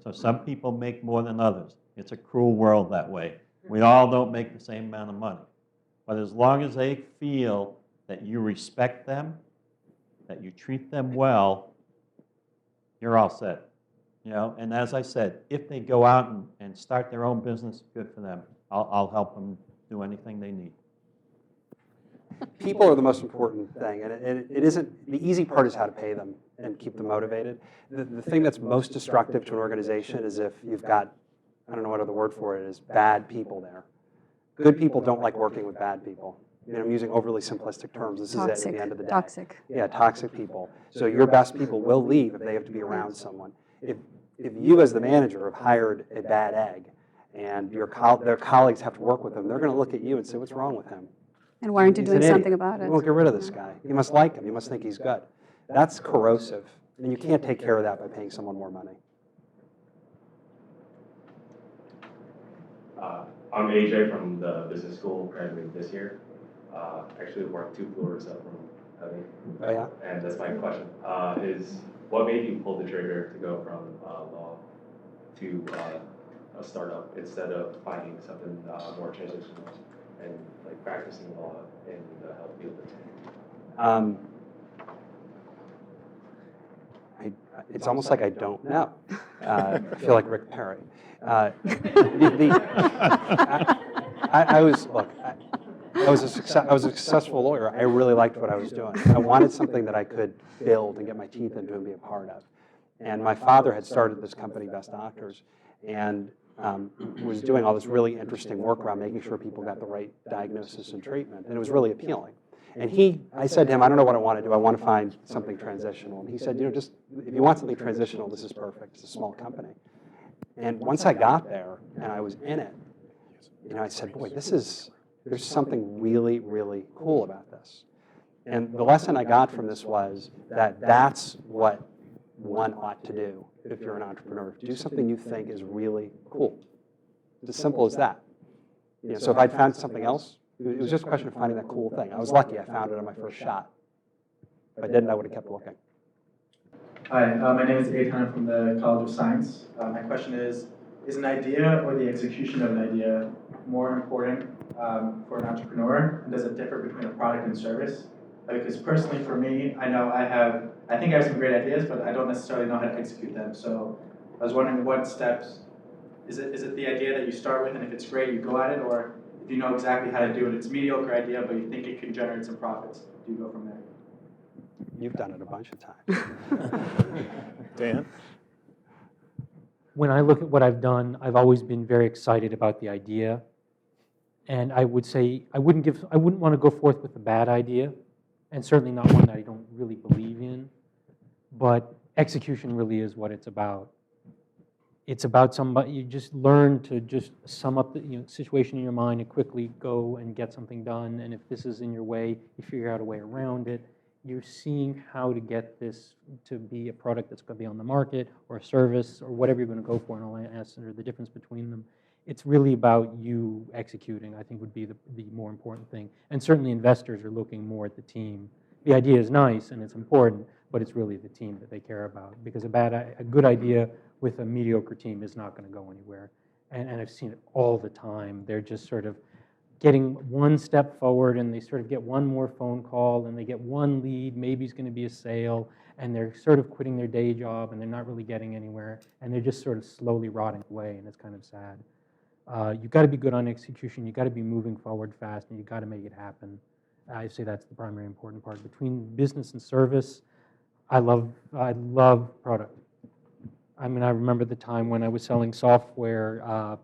So some people make more than others. It's a cruel world that way. We all don't make the same amount of money. But as long as they feel that you respect them, that you treat them well, you're all set. You know, and as I said, if they go out and start their own business, good for them. I'll help them do anything they need. People are the most important thing, and it isn't, the easy part is how to pay them and keep them motivated. The thing that's most destructive to an organization is if you've got, I don't know what other word for it is, bad people there. Good people don't like working with bad people. You know, I'm using overly simplistic terms. This Toxic. is it at the end of the day. Toxic. Yeah, toxic people. So your best people will leave if they have to be around someone. If you as the manager have hired a bad egg and their colleagues have to work with them, they're going to look at you and say, what's wrong with him? And why aren't you He's doing an idiot. something about it? Well, get rid of this guy. You must like him. You must think he's good. That's corrosive And you can't take care of that by paying someone more money. I'm AJ from the business school, graduated this year. Actually worked 2 floors up from Heavy. Oh, yeah? And that's my question, is what made you pull the trigger to go from law to a startup instead of finding something more transitional and like practicing law in the health field? It's almost like I don't know. I feel like Rick Perry. I was a successful lawyer. I really liked what I was doing. I wanted something that I could build and get my teeth into and be a part of. And my father had started this company, Best Doctors, and was doing all this really interesting work around making sure people got the right diagnosis and treatment. And it was really appealing. And I said to him, I don't know what I want to do. I want to find something transitional. And he said, just if you want something transitional, this is perfect. It's a small company. And once I got there and I was in it, I said, boy, there's something really, really cool about this. And the lesson I got from this was that that's what one ought to do if you're an entrepreneur. Do something you think is really cool. It's as simple as that. So if I'd found something else, it was just a question of finding that cool thing. I was lucky I found it on my first shot. If I didn't, I would have kept looking. Hi, my name is Eitan from the College of Science. My question is an idea or the execution of an idea more important for an entrepreneur? And does it differ between a product and service? Because personally for me, I think I have some great ideas, but I don't necessarily know how to execute them. So I was wondering what steps, is it the idea that you start with and if it's great, you go at it, or if you know exactly how to do it, it's a mediocre idea, but you think it can generate some profits, do you go from there? You've done it a bunch of times. Dan? When I look at what I've done, I've always been very excited about the idea. And I would say I wouldn't want to go forth with a bad idea, and certainly not one that I don't really believe in. But execution really is what it's about. It's about somebody, you just learn to just sum up the situation in your mind and quickly go and get something done. And if this is in your way, you figure out a way around it. You're seeing how to get this to be a product that's going to be on the market or a service or whatever you're going to go for, and I'll answer the difference between them. It's really about you executing, I think, would be the more important thing. And certainly investors are looking more at the team. The idea is nice and it's important, but it's really the team that they care about, because a good idea with a mediocre team is not going to go anywhere. And I've seen it all the time. They're just sort of getting one step forward, and they sort of get one more phone call, and they get one lead, maybe it's going to be a sale, and they're sort of quitting their day job, and they're not really getting anywhere, and they're just sort of slowly rotting away, and it's kind of sad. You've got to be good on execution, you've got to be moving forward fast, and you've got to make it happen. I say that's the primary important part. Between business and service, I love product. I mean, I remember the time when I was selling software.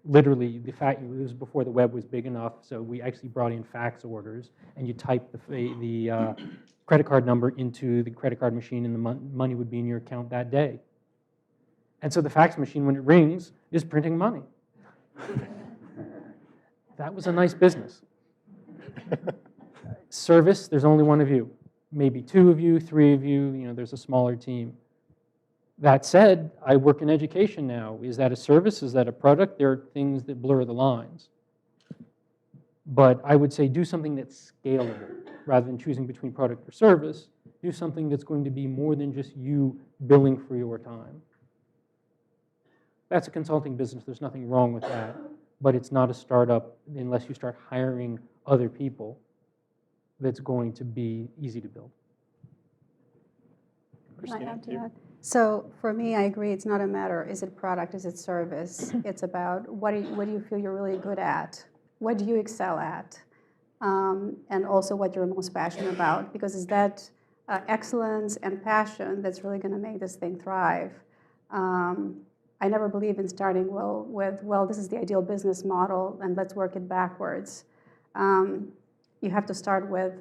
Literally, it was before the web was big enough, so we actually brought in fax orders, and you type the credit card number into the credit card machine, and the money would be in your account that day. And so the fax machine, when it rings, is printing money. That was a nice business. Service, there's only one of you. Maybe 2 of you, 3 of you, there's a smaller team. That said, I work in education now. Is that a service? Is that a product? There are things that blur the lines. But I would say do something that's scalable. Rather than choosing between product or service, do something that's going to be more than just you billing for your time. That's a consulting business. There's nothing wrong with that. But it's not a startup unless you start hiring other people that's going to be easy to build. Can I add to that? So for me, I agree, it's not a matter, is it product, is it service? It's about what do you feel you're really good at? What do you excel at? And also what you're most passionate about, because it's that excellence and passion that's really going to make this thing thrive. I never believe in starting with, this is the ideal business model, and let's work it backwards. You have to start with,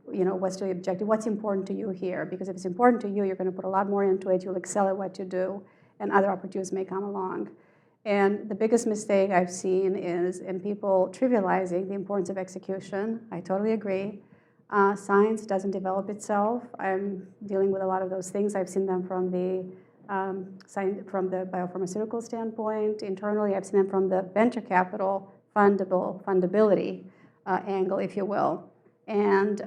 what's the objective? What's important to you here? Because if it's important to you, you're going to put a lot more into it. You'll excel at what you do, and other opportunities may come along. And the biggest mistake I've seen is in people trivializing the importance of execution. I totally agree. Science doesn't develop itself. I'm dealing with a lot of those things. I've seen them from the biopharmaceutical standpoint. Internally, I've seen them from the venture capital fundability angle, if you will. And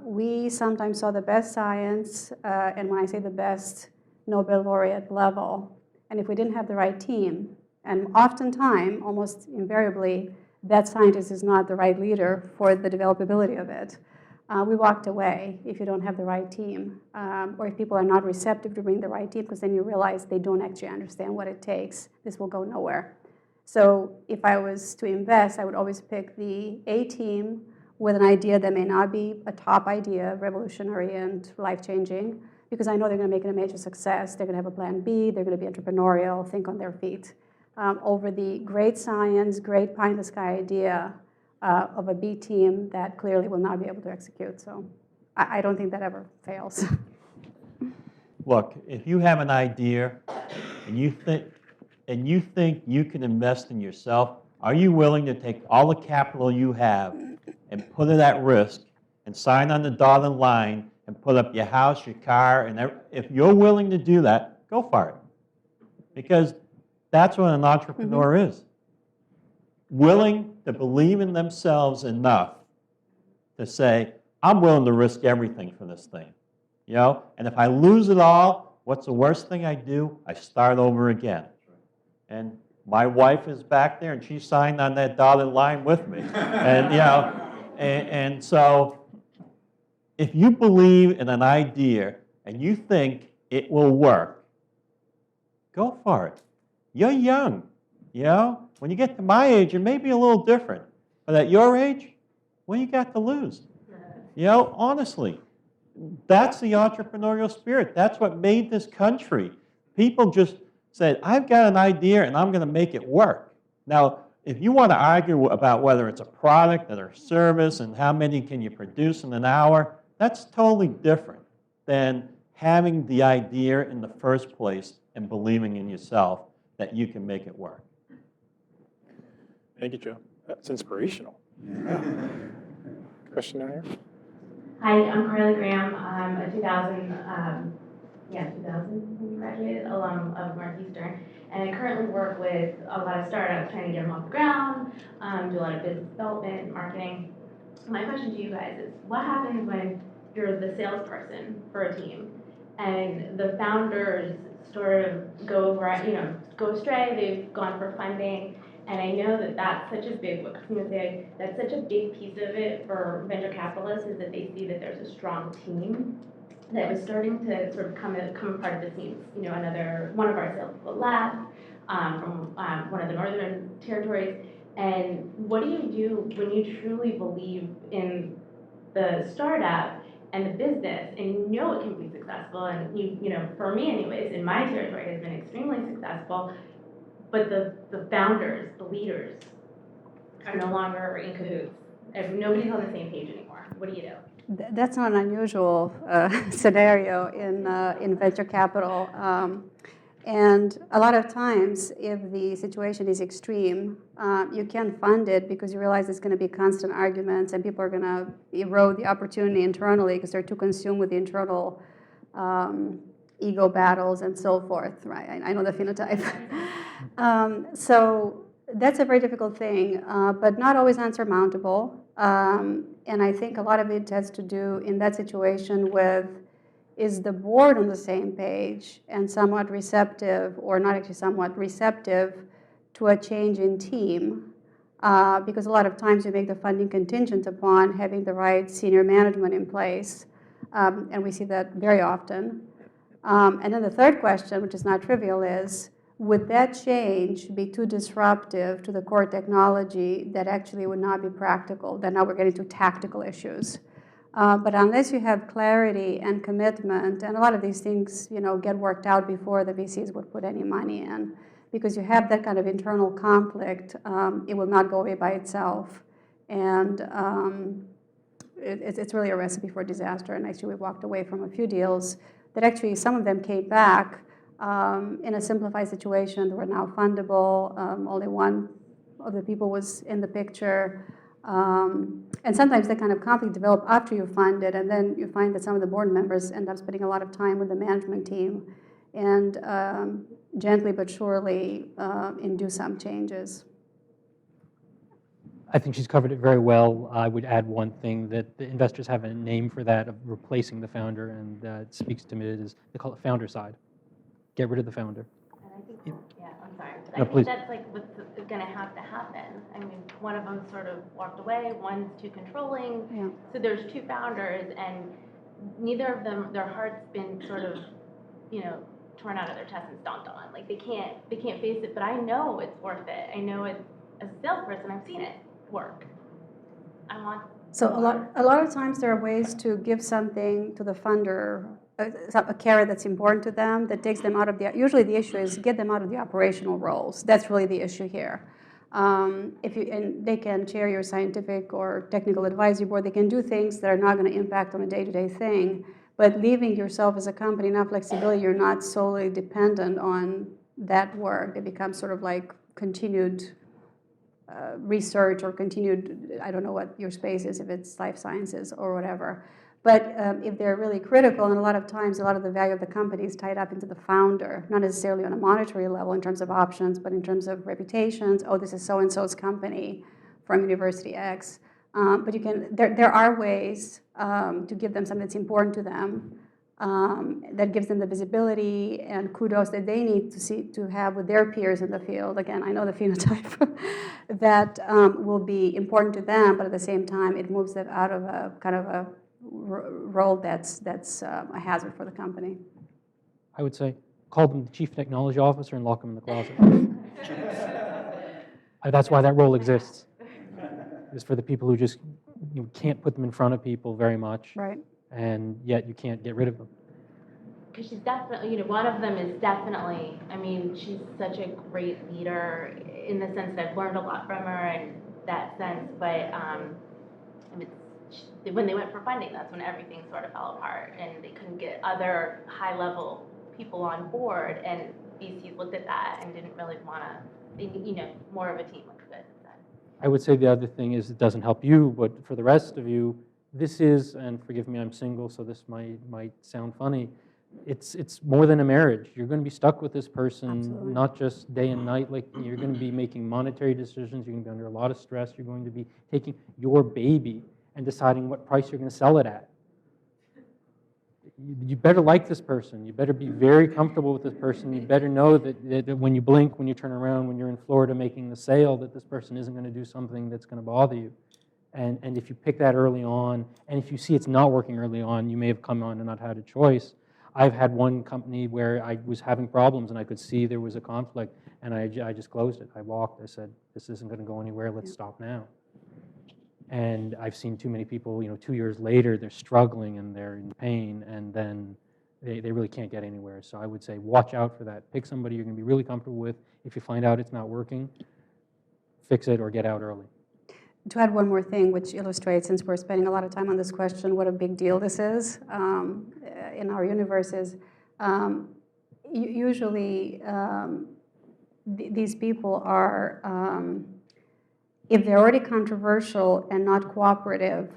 we sometimes saw the best science, and when I say the best, Nobel laureate level. And if we didn't have the right team, and oftentimes, almost invariably, that scientist is not the right leader for the developability of it. We walked away if you don't have the right team, or if people are not receptive to bring the right team, because then you realize they don't actually understand what it takes. This will go nowhere. So if I was to invest, I would always pick the A team with an idea that may not be a top idea, revolutionary and life-changing, because I know they're going to make it a major success. They're going to have a plan B. They're going to be entrepreneurial, think on their feet. Over the great science, great pie-in-the-sky idea of a B team that clearly will not be able to execute. So I don't think that ever fails. Look, if you have an idea and you think you can invest in yourself, are you willing to take all the capital you have and put it at risk and sign on the dotted line and put up your house, your car, and if you're willing to do that, go for it. Because that's what an entrepreneur is. Willing to believe in themselves enough to say, I'm willing to risk everything for this thing. You know? And if I lose it all, what's the worst thing I do? I start over again. And my wife is back there, and she signed on that dotted line with me. And, you know, and so if you believe in an idea and you think it will work, go for it. You're young, you know? When you get to my age, it may be a little different. But at your age, what do you got to lose? You know, honestly, that's the entrepreneurial spirit. That's what made this country. People just said, I've got an idea and I'm going to make it work. Now, if you want to argue about whether it's a product or a service and how many can you produce in an hour, that's totally different than having the idea in the first place and believing in yourself that you can make it work. Thank you, Joe. That's inspirational. Yeah. Question down here? Hi, I'm Carly Graham. I'm a 2000 graduated alum of Northeastern, and I currently work with a lot of startups trying to get them off the ground, do a lot of business development, marketing. My question to you guys is, what happens when you're the salesperson for a team and the founders sort of go astray, they've gone for funding, and I know that that's such a big, what Christina said, that's such a big piece of it for venture capitalists is that they see that there's a strong team that was starting to sort of come a part of the team. You know, one of our salespeople left from one of the northern territories. And what do you do when you truly believe in the startup and the business, and you know it can be successful, and you know, for me anyways, in my territory has been extremely successful, but the founders, the leaders, are no longer in cahoots. Nobody's on the same page anymore. What do you do? That's not an unusual scenario in venture capital. And a lot of times, if the situation is extreme, you can't fund it because you realize there's going to be constant arguments and people are going to erode the opportunity internally because they're too consumed with the internal ego battles and so forth, right? I know the phenotype. So that's a very difficult thing, but not always unsurmountable. And I think a lot of it has to do in that situation with, is the board on the same page and somewhat receptive, or not actually somewhat receptive, to a change in team? Because a lot of times you make the funding contingent upon having the right senior management in place. And we see that very often. And then the third question, which is not trivial, is, would that change be too disruptive to the core technology that actually would not be practical? Then now we're getting to tactical issues. But unless you have clarity and commitment, and a lot of these things, you know, get worked out before the VCs would put any money in, because you have that kind of internal conflict, it will not go away by itself. And it's really a recipe for disaster. And actually, we walked away from a few deals that actually, some of them came back in a simplified situation. They were now fundable. Only one of the people was in the picture. And sometimes that kind of conflict develops after you fund it, and then you find that some of the board members end up spending a lot of time with the management team and gently but surely induce some changes. I think she's covered it very well. I would add one thing, that the investors have a name for that, of replacing the founder, and it speaks to me. It is, they call it founder side. Get rid of the founder. And I think, yeah, I'm sorry, but No, I please. think that's like what's gonna have to happen. I mean, one of them sort of walked away, one's too controlling. Yeah. So there's two founders, and neither of them, their heart's been sort of, torn out of their chest and stomped on. Like they can't face it, but I know it's worth it. I know it, as a salesperson, I've seen it work. I want. So a lot of times there are ways to give something to the funder, a carrot that's important to them, that takes them out of the, usually the issue is get them out of the operational roles. That's really the issue here. And they can chair your scientific or technical advisory board, they can do things that are not going to impact on a day-to-day thing, but leaving yourself as a company enough flexibility, you're not solely dependent on that work. It becomes sort of like continued research or continued, I don't know what your space is, if it's life sciences or whatever. But if they're really critical, and a lot of times, a lot of the value of the company is tied up into the founder, not necessarily on a monetary level in terms of options, but in terms of reputations. Oh, this is so-and-so's company from University X. But you can, there are ways to give them something that's important to them, that gives them the visibility and kudos that they need to have with their peers in the field. Again, I know the phenotype that will be important to them, but at the same time, it moves them out of a kind of a role that's a hazard for the company. I would say call them the chief technology officer and lock them in the closet. That's why that role exists. It's for the people who just, you can't put them in front of people very much. Right. And yet you can't get rid of them. Because she's definitely, one of them is definitely, I mean, she's such a great leader in the sense that I've learned a lot from her in that sense, but when they went for funding, that's when everything sort of fell apart and they couldn't get other high-level people on board, and VCs looked at that and didn't really want to, more of a team looks good. I would say the other thing is it doesn't help you, but for the rest of you, this is, and forgive me, I'm single, so this might sound funny, it's more than a marriage. You're going to be stuck with this person, Absolutely. not just day and night. Like, you're going to be making monetary decisions. You're going to be under a lot of stress. You're going to be taking your baby and deciding what price you're going to sell it at. You better like this person. You better be very comfortable with this person. You better know that when you blink, when you turn around, when you're in Florida making the sale, that this person isn't going to do something that's going to bother you. And if you pick that early on, and if you see it's not working early on, you may have come on and not had a choice. I've had one company where I was having problems and I could see there was a conflict, and I just closed it. I walked. I said, this isn't going to go anywhere. Let's stop now. And I've seen too many people, 2 years later, they're struggling and they're in pain, and then they really can't get anywhere. So I would say watch out for that. Pick somebody you're going to be really comfortable with. If you find out it's not working, fix it or get out early. To add one more thing, which illustrates, since we're spending a lot of time on this question, what a big deal this is in our universe is usually these people are, if they're already controversial and not cooperative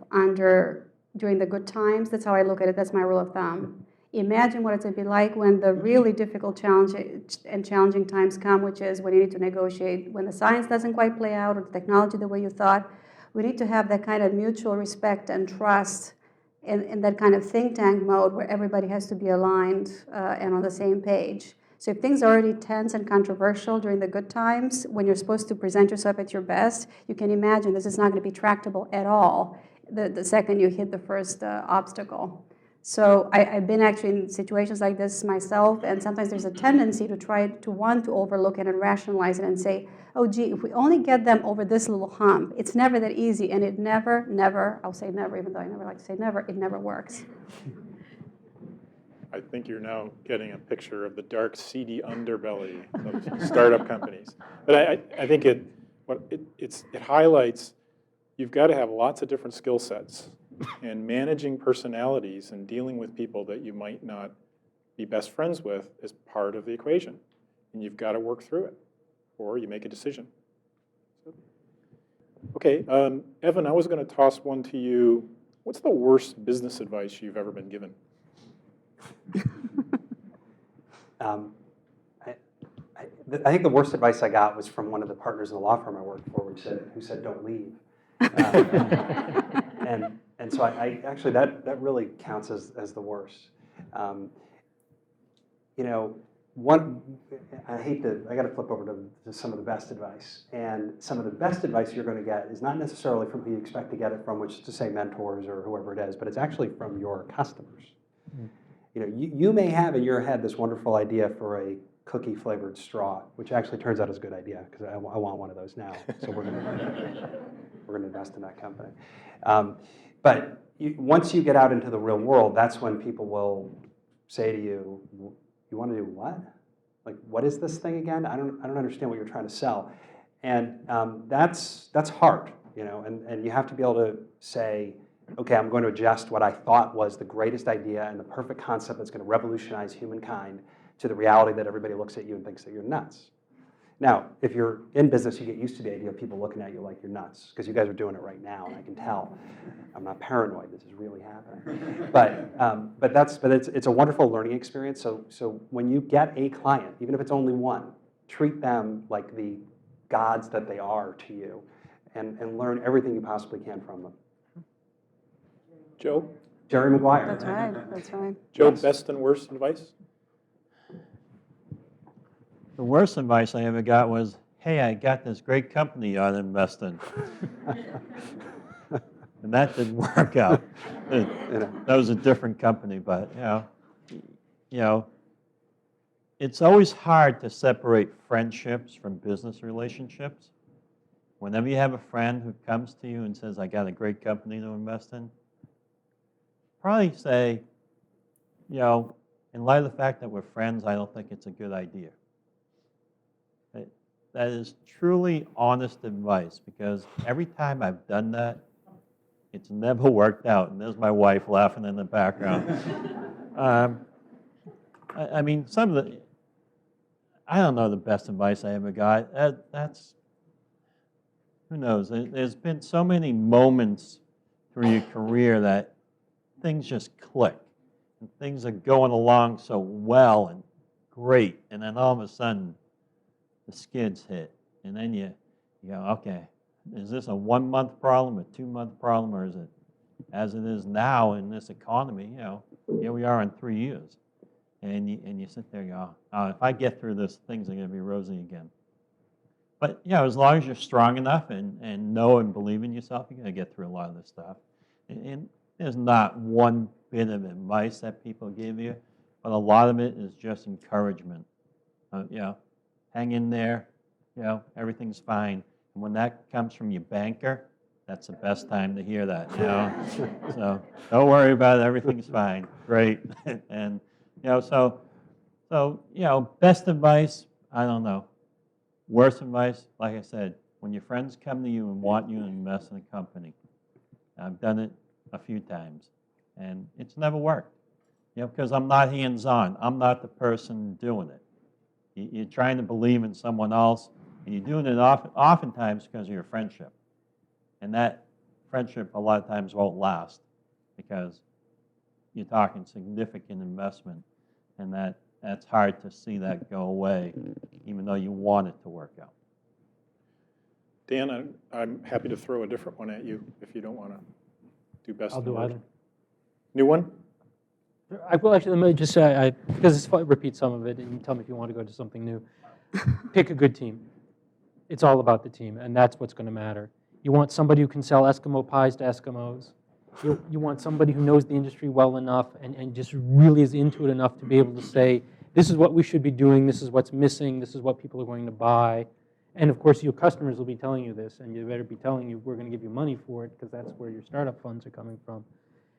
during the good times, that's how I look at it, that's my rule of thumb. Imagine what it's going to be like when the really difficult challenging times come, which is when you need to negotiate, when the science doesn't quite play out or the technology the way you thought. We need to have that kind of mutual respect and trust in that kind of think tank mode where everybody has to be aligned and on the same page. So if things are already tense and controversial during the good times, when you're supposed to present yourself at your best, you can imagine this is not going to be tractable at all the second you hit the first obstacle. So I've been actually in situations like this myself, and sometimes there's a tendency to try to want to overlook it and rationalize it and say, oh, gee, if we only get them over this little hump, it's never that easy, and it never, I'll say never, even though I never like to say never, it never works. I think you're now getting a picture of the dark, seedy underbelly of startup companies. But I think it highlights you've got to have lots of different skill sets, and managing personalities and dealing with people that you might not be best friends with is part of the equation. And you've got to work through it, or you make a decision. Okay, Evan, I was going to toss one to you. What's the worst business advice you've ever been given? I think the worst advice I got was from one of the partners in the law firm I worked for, who said, "Don't leave." And so I actually, that really counts as the worst. You know, I got to flip over to some of the best advice. And some of the best advice you're going to get is not necessarily from who you expect to get it from, which is to say mentors or whoever it is, but it's actually from your customers. You know, you may have in your head this wonderful idea for a cookie-flavored straw, which actually turns out is a good idea, because I want one of those now. So we're going to invest in that company. But once you get out into the real world, that's when people will say to you, "You want to do what? Like, what is this thing again? I don't understand what you're trying to sell." And that's hard, you know, and you have to be able to say, okay, I'm going to adjust what I thought was the greatest idea and the perfect concept that's going to revolutionize humankind to the reality that everybody looks at you and thinks that you're nuts. Now, if you're in business, you get used to the idea of people looking at you like you're nuts, because you guys are doing it right now, and I can tell. I'm not paranoid. This is really happening. But it's a wonderful learning experience. So when you get a client, even if it's only one, treat them like the gods that they are to you, and learn everything you possibly can from them. Joe? Jerry Maguire. That's right, that's right. Joe, best and worst advice? The worst advice I ever got was, "Hey, I got this great company you ought to invest in." And that didn't work out. That was a different company, but you know, it's always hard to separate friendships from business relationships. Whenever you have a friend who comes to you and says, "I got a great company to invest in," probably say, you know, in light of the fact that we're friends, I don't think it's a good idea. That is truly honest advice, because every time I've done that, it's never worked out. And there's my wife laughing in the background. I mean, I don't know the best advice I ever got. Who knows? There's been so many moments through your career that things just click. And things are going along so well and great. And then all of a sudden, the skids hit, and then you go, okay, is this a 1-month problem, a 2-month problem, or is it, as it is now in this economy, you know, here we are in 3 years, and you sit there and go, oh, if I get through this, things are going to be rosy again. But you know, as long as you're strong enough and know and believe in yourself, you're going to get through a lot of this stuff. And there's not one bit of advice that people give you, but a lot of it is just encouragement. You know, hang in there, you know, everything's fine. And when that comes from your banker, that's the best time to hear that, you know. So don't worry about it, everything's fine, great. And, you know, so, you know, best advice, I don't know. Worst advice, like I said, when your friends come to you and want you to invest in a company, I've done it a few times, and it's never worked, you know, because I'm not hands-on. I'm not the person doing it. You're trying to believe in someone else, and you're doing it oftentimes because of your friendship. And that friendship a lot of times won't last, because you're talking significant investment, and that's hard to see that go away, even though you want it to work out. Dan, I'm happy to throw a different one at you if you don't want to do best. I'll do either. New one? I will actually, let me just say, because it's fun, repeat some of it, and you tell me if you want to go to something new. Pick a good team. It's all about the team, and that's what's going to matter. You want somebody who can sell Eskimo pies to Eskimos. You want somebody who knows the industry well enough and just really is into it enough to be able to say, this is what we should be doing, this is what's missing, this is what people are going to buy. And of course, your customers will be telling you this, and you better be telling you, we're going to give you money for it, because that's where your startup funds are coming from.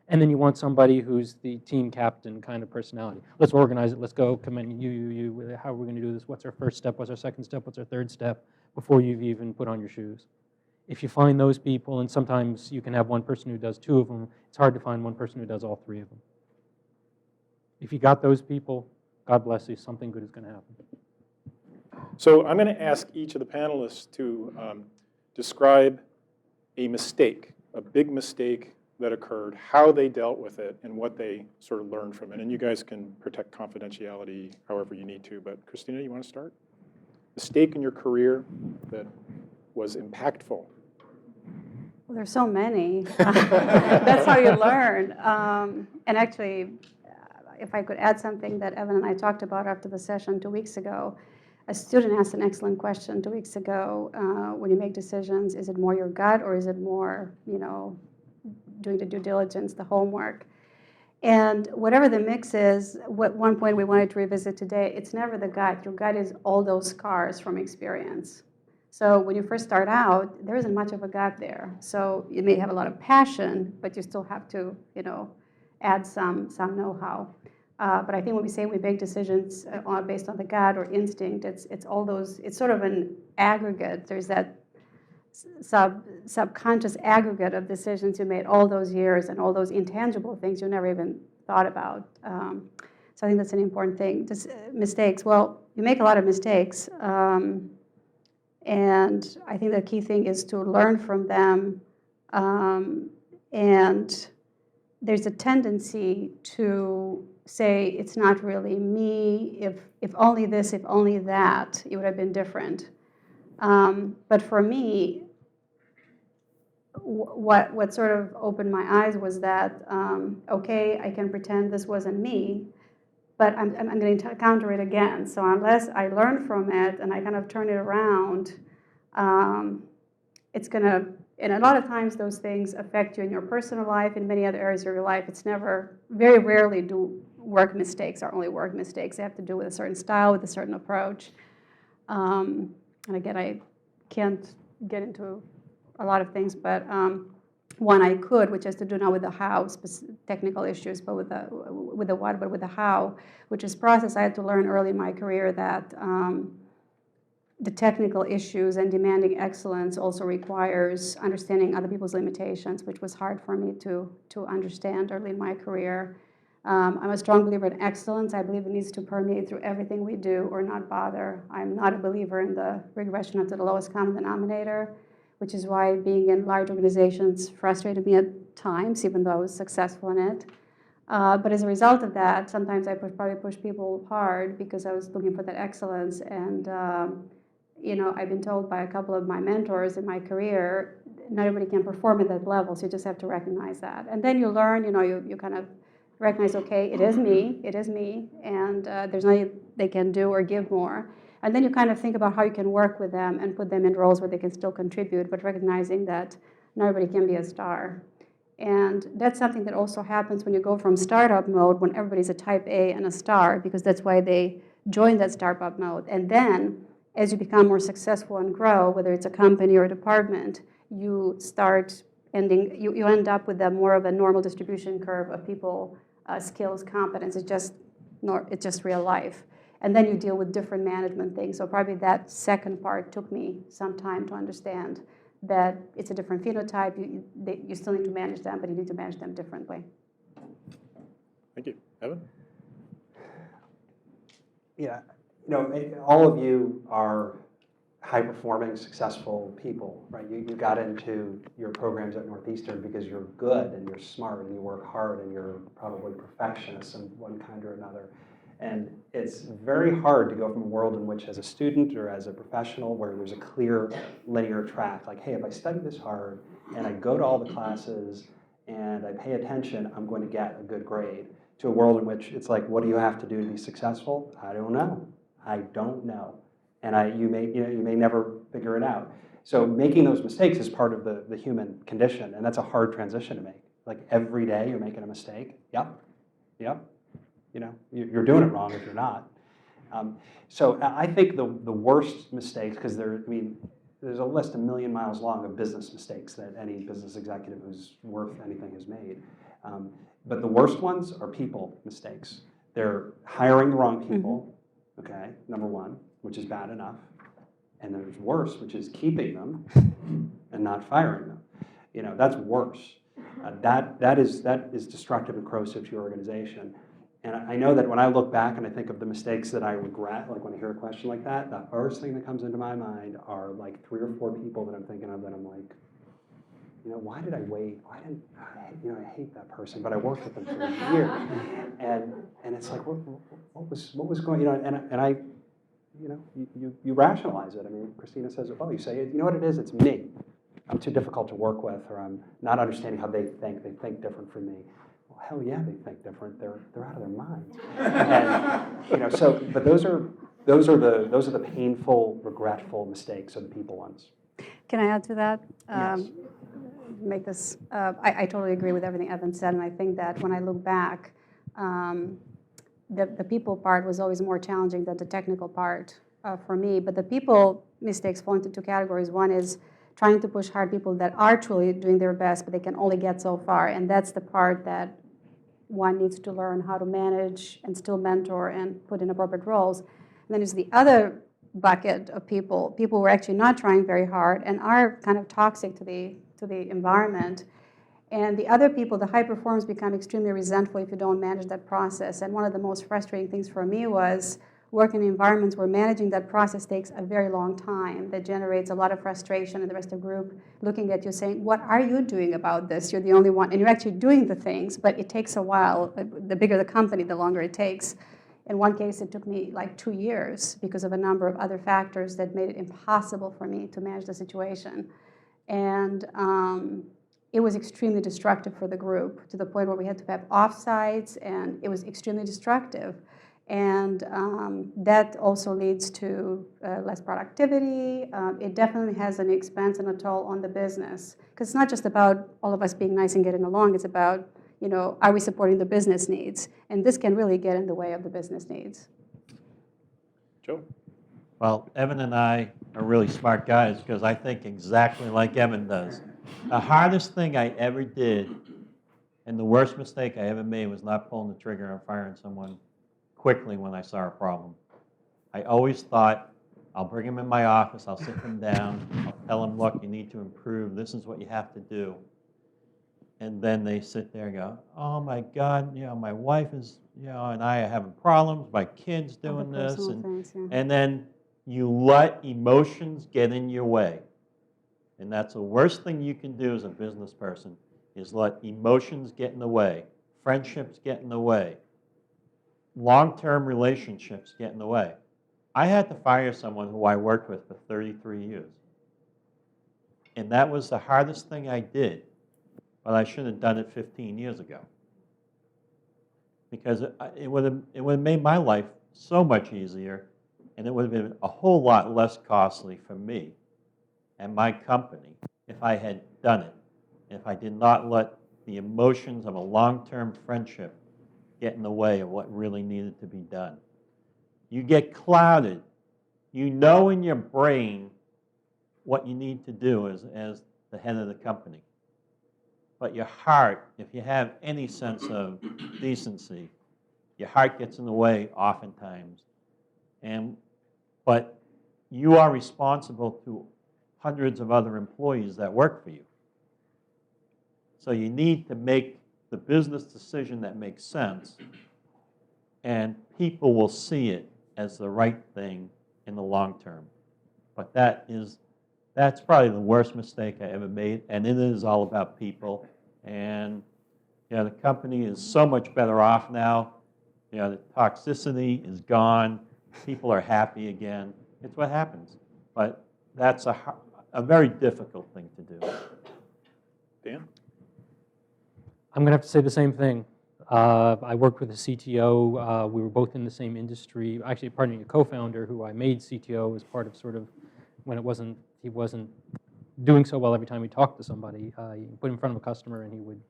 And then you want somebody who's the team captain kind of personality. Let's organize it. Let's go. Come in. You. How are we going to do this? What's our first step? What's our second step? What's our third step? Before you've even put on your shoes. If you find those people, and sometimes you can have one person who does 2 of them, it's hard to find one person who does all 3 of them. If you got those people, God bless you, something good is going to happen. So I'm going to ask each of the panelists to describe a mistake, a big mistake that occurred, how they dealt with it, and what they sort of learned from it. And you guys can protect confidentiality however you need to, but Christina, you want to start? Mistake in your career that was impactful. Well, there's so many. That's how you learn. And actually, if I could add something that Evan and I talked about after the session 2 weeks ago, a student asked an excellent question 2 weeks ago. When you make decisions, is it more your gut or is it more, doing the due diligence, the homework? And whatever the mix is, what one point we wanted to revisit today, it's never the gut. Your gut is all those scars from experience. So when you first start out, there isn't much of a gut there. So you may have a lot of passion, but you still have to, add some know-how. But I think when we say we make decisions based on the gut or instinct, it's all those. It's sort of an aggregate. There's that subconscious aggregate of decisions you made all those years and all those intangible things you never even thought about. So I think that's an important thing. Just mistakes. Well, you make a lot of mistakes. And I think the key thing is to learn from them. And there's a tendency to say, it's not really me. If only this, if only that, it would have been different. But for me, what sort of opened my eyes was that, okay, I can pretend this wasn't me, but I'm going to counter it again. So unless I learn from it and I kind of turn it around, it's going to, and a lot of times those things affect you in your personal life, in many other areas of your life. It's never, very rarely do work mistakes are only work mistakes. They have to do with a certain style, with a certain approach. And again, I can't get into a lot of things, but one I could, which has to do not with the how, technical issues, but with the what, but with the how, which is process. I had to learn early in my career that the technical issues and demanding excellence also requires understanding other people's limitations, which was hard for me to understand early in my career. I'm a strong believer in excellence. I believe it needs to permeate through everything we do or not bother. I'm not a believer in the regression of the lowest common denominator, which is why being in large organizations frustrated me at times, even though I was successful in it. But as a result of that, sometimes I probably push people hard because I was looking for that excellence. And I've been told by a couple of my mentors in my career, not everybody can perform at that level, so you just have to recognize that. And then you learn, you kind of recognize, okay, it is me, and there's nothing they can do or give more. And then you kind of think about how you can work with them and put them in roles where they can still contribute, but recognizing that not everybody can be a star. And that's something that also happens when you go from startup mode, when everybody's a type A and a star, because that's why they join that startup mode. And then, as you become more successful and grow, whether it's a company or a department, you you end up with more of a normal distribution curve of people, skills, competence. It's just real life. And then you deal with different management things. So probably that second part took me some time to understand that it's a different phenotype. You still need to manage them, but you need to manage them differently. Thank you. Evan? Yeah, all of you are high-performing, successful people, right? You got into your programs at Northeastern because you're good and you're smart and you work hard and you're probably perfectionists in one kind or another. And it's very hard to go from a world in which, as a student or as a professional, where there's a clear linear track, like, hey, if I study this hard and I go to all the classes and I pay attention, I'm going to get a good grade, to a world in which it's like, what do you have to do to be successful? I don't know. And you may never figure it out. So making those mistakes is part of the human condition, and that's a hard transition to make. Like every day you're making a mistake. Yep. You're doing it wrong if you're not. So I think the worst mistakes, because there's a list a million miles long of business mistakes that any business executive who's worth anything has made. But the worst ones are people mistakes. They're hiring the wrong people, okay, number one, which is bad enough. And there's worse, which is keeping them and not firing them. That's worse. That is destructive and corrosive to your organization. And I know that when I look back and I think of the mistakes that I regret, like when I hear a question like that, the first thing that comes into my mind are like 3 or 4 people that I'm thinking of that I'm like, why did I wait? I hate that person, but I worked with them for a year. And it's like, what was going, and I, you rationalize it. I mean, Christina says, well, you say, you know what it is? It's me. I'm too difficult to work with, or I'm not understanding how they think. They think different from me. Well, hell yeah, they think different. They're out of their minds. And but those are the painful, regretful mistakes of the people ones. Can I add to that? Yes. Make this. I totally agree with everything Evan said, and I think that when I look back, the people part was always more challenging than the technical part for me. But the people mistakes fall into two categories. One is trying to push hard people that are truly doing their best, but they can only get so far, and that's the part that one needs to learn how to manage and still mentor and put in appropriate roles. And then there's the other bucket of people who are actually not trying very hard and are kind of toxic to the environment. And the other people, the high performers, become extremely resentful if you don't manage that process. And one of the most frustrating things for me was working in environments where managing that process takes a very long time. That generates a lot of frustration, and the rest of the group looking at you saying, what are you doing about this? You're the only one, and you're actually doing the things, but it takes a while. The bigger the company, the longer it takes. In one case, it took me like 2 years because of a number of other factors that made it impossible for me to manage the situation. And it was extremely destructive for the group, to the point where we had to have offsites, and it was extremely destructive. And that also leads to less productivity. It definitely has an expense and a toll on the business. Because it's not just about all of us being nice and getting along. It's about, are we supporting the business needs? And this can really get in the way of the business needs. Joe? Well, Evan and I are really smart guys because I think exactly like Evan does. The hardest thing I ever did and the worst mistake I ever made was not pulling the trigger on firing someone quickly when I saw a problem. I always thought, I'll bring them in my office, I'll sit them down, I'll tell them, look, you need to improve, this is what you have to do. And then they sit there and go, oh my God, my wife is, and I are having problems, my kid's doing this. And then you let emotions get in your way. And that's the worst thing you can do as a business person, is let emotions get in the way, friendships get in the way, long-term relationships get in the way. I had to fire someone who I worked with for 33 years. And that was the hardest thing I did, but I should have done it 15 years ago. Because it would have made my life so much easier, and it would have been a whole lot less costly for me and my company if I had done it, if I did not let the emotions of a long-term friendship get in the way of what really needed to be done. You get clouded. You know in your brain what you need to do as the head of the company. But your heart, if you have any sense of decency, your heart gets in the way oftentimes. But you are responsible to hundreds of other employees that work for you. So you need to make the business decision that makes sense, and people will see it as the right thing in the long term. But that's probably the worst mistake I ever made, and it is all about people. And the company is so much better off now. The toxicity is gone. People are happy again. It's what happens. But that's a very difficult thing to do. Dan? I'm going to have to say the same thing. I worked with a CTO. We were both in the same industry. Actually, pardon me, a co-founder who I made CTO as part of sort of when he wasn't doing so well every time we talked to somebody. You put him in front of a customer and he would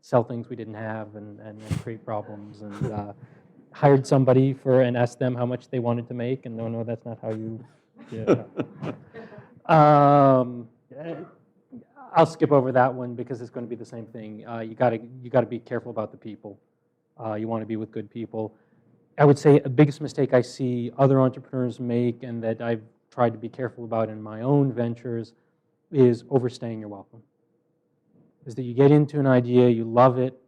sell things we didn't have and create problems. And hired somebody and asked them how much they wanted to make, and no, that's not how you. Yeah. I'll skip over that one because it's going to be the same thing. You got to be careful about the people. You want to be with good people. I would say the biggest mistake I see other entrepreneurs make, and that I've tried to be careful about in my own ventures, is overstaying your welcome. Is that you get into an idea, you love it,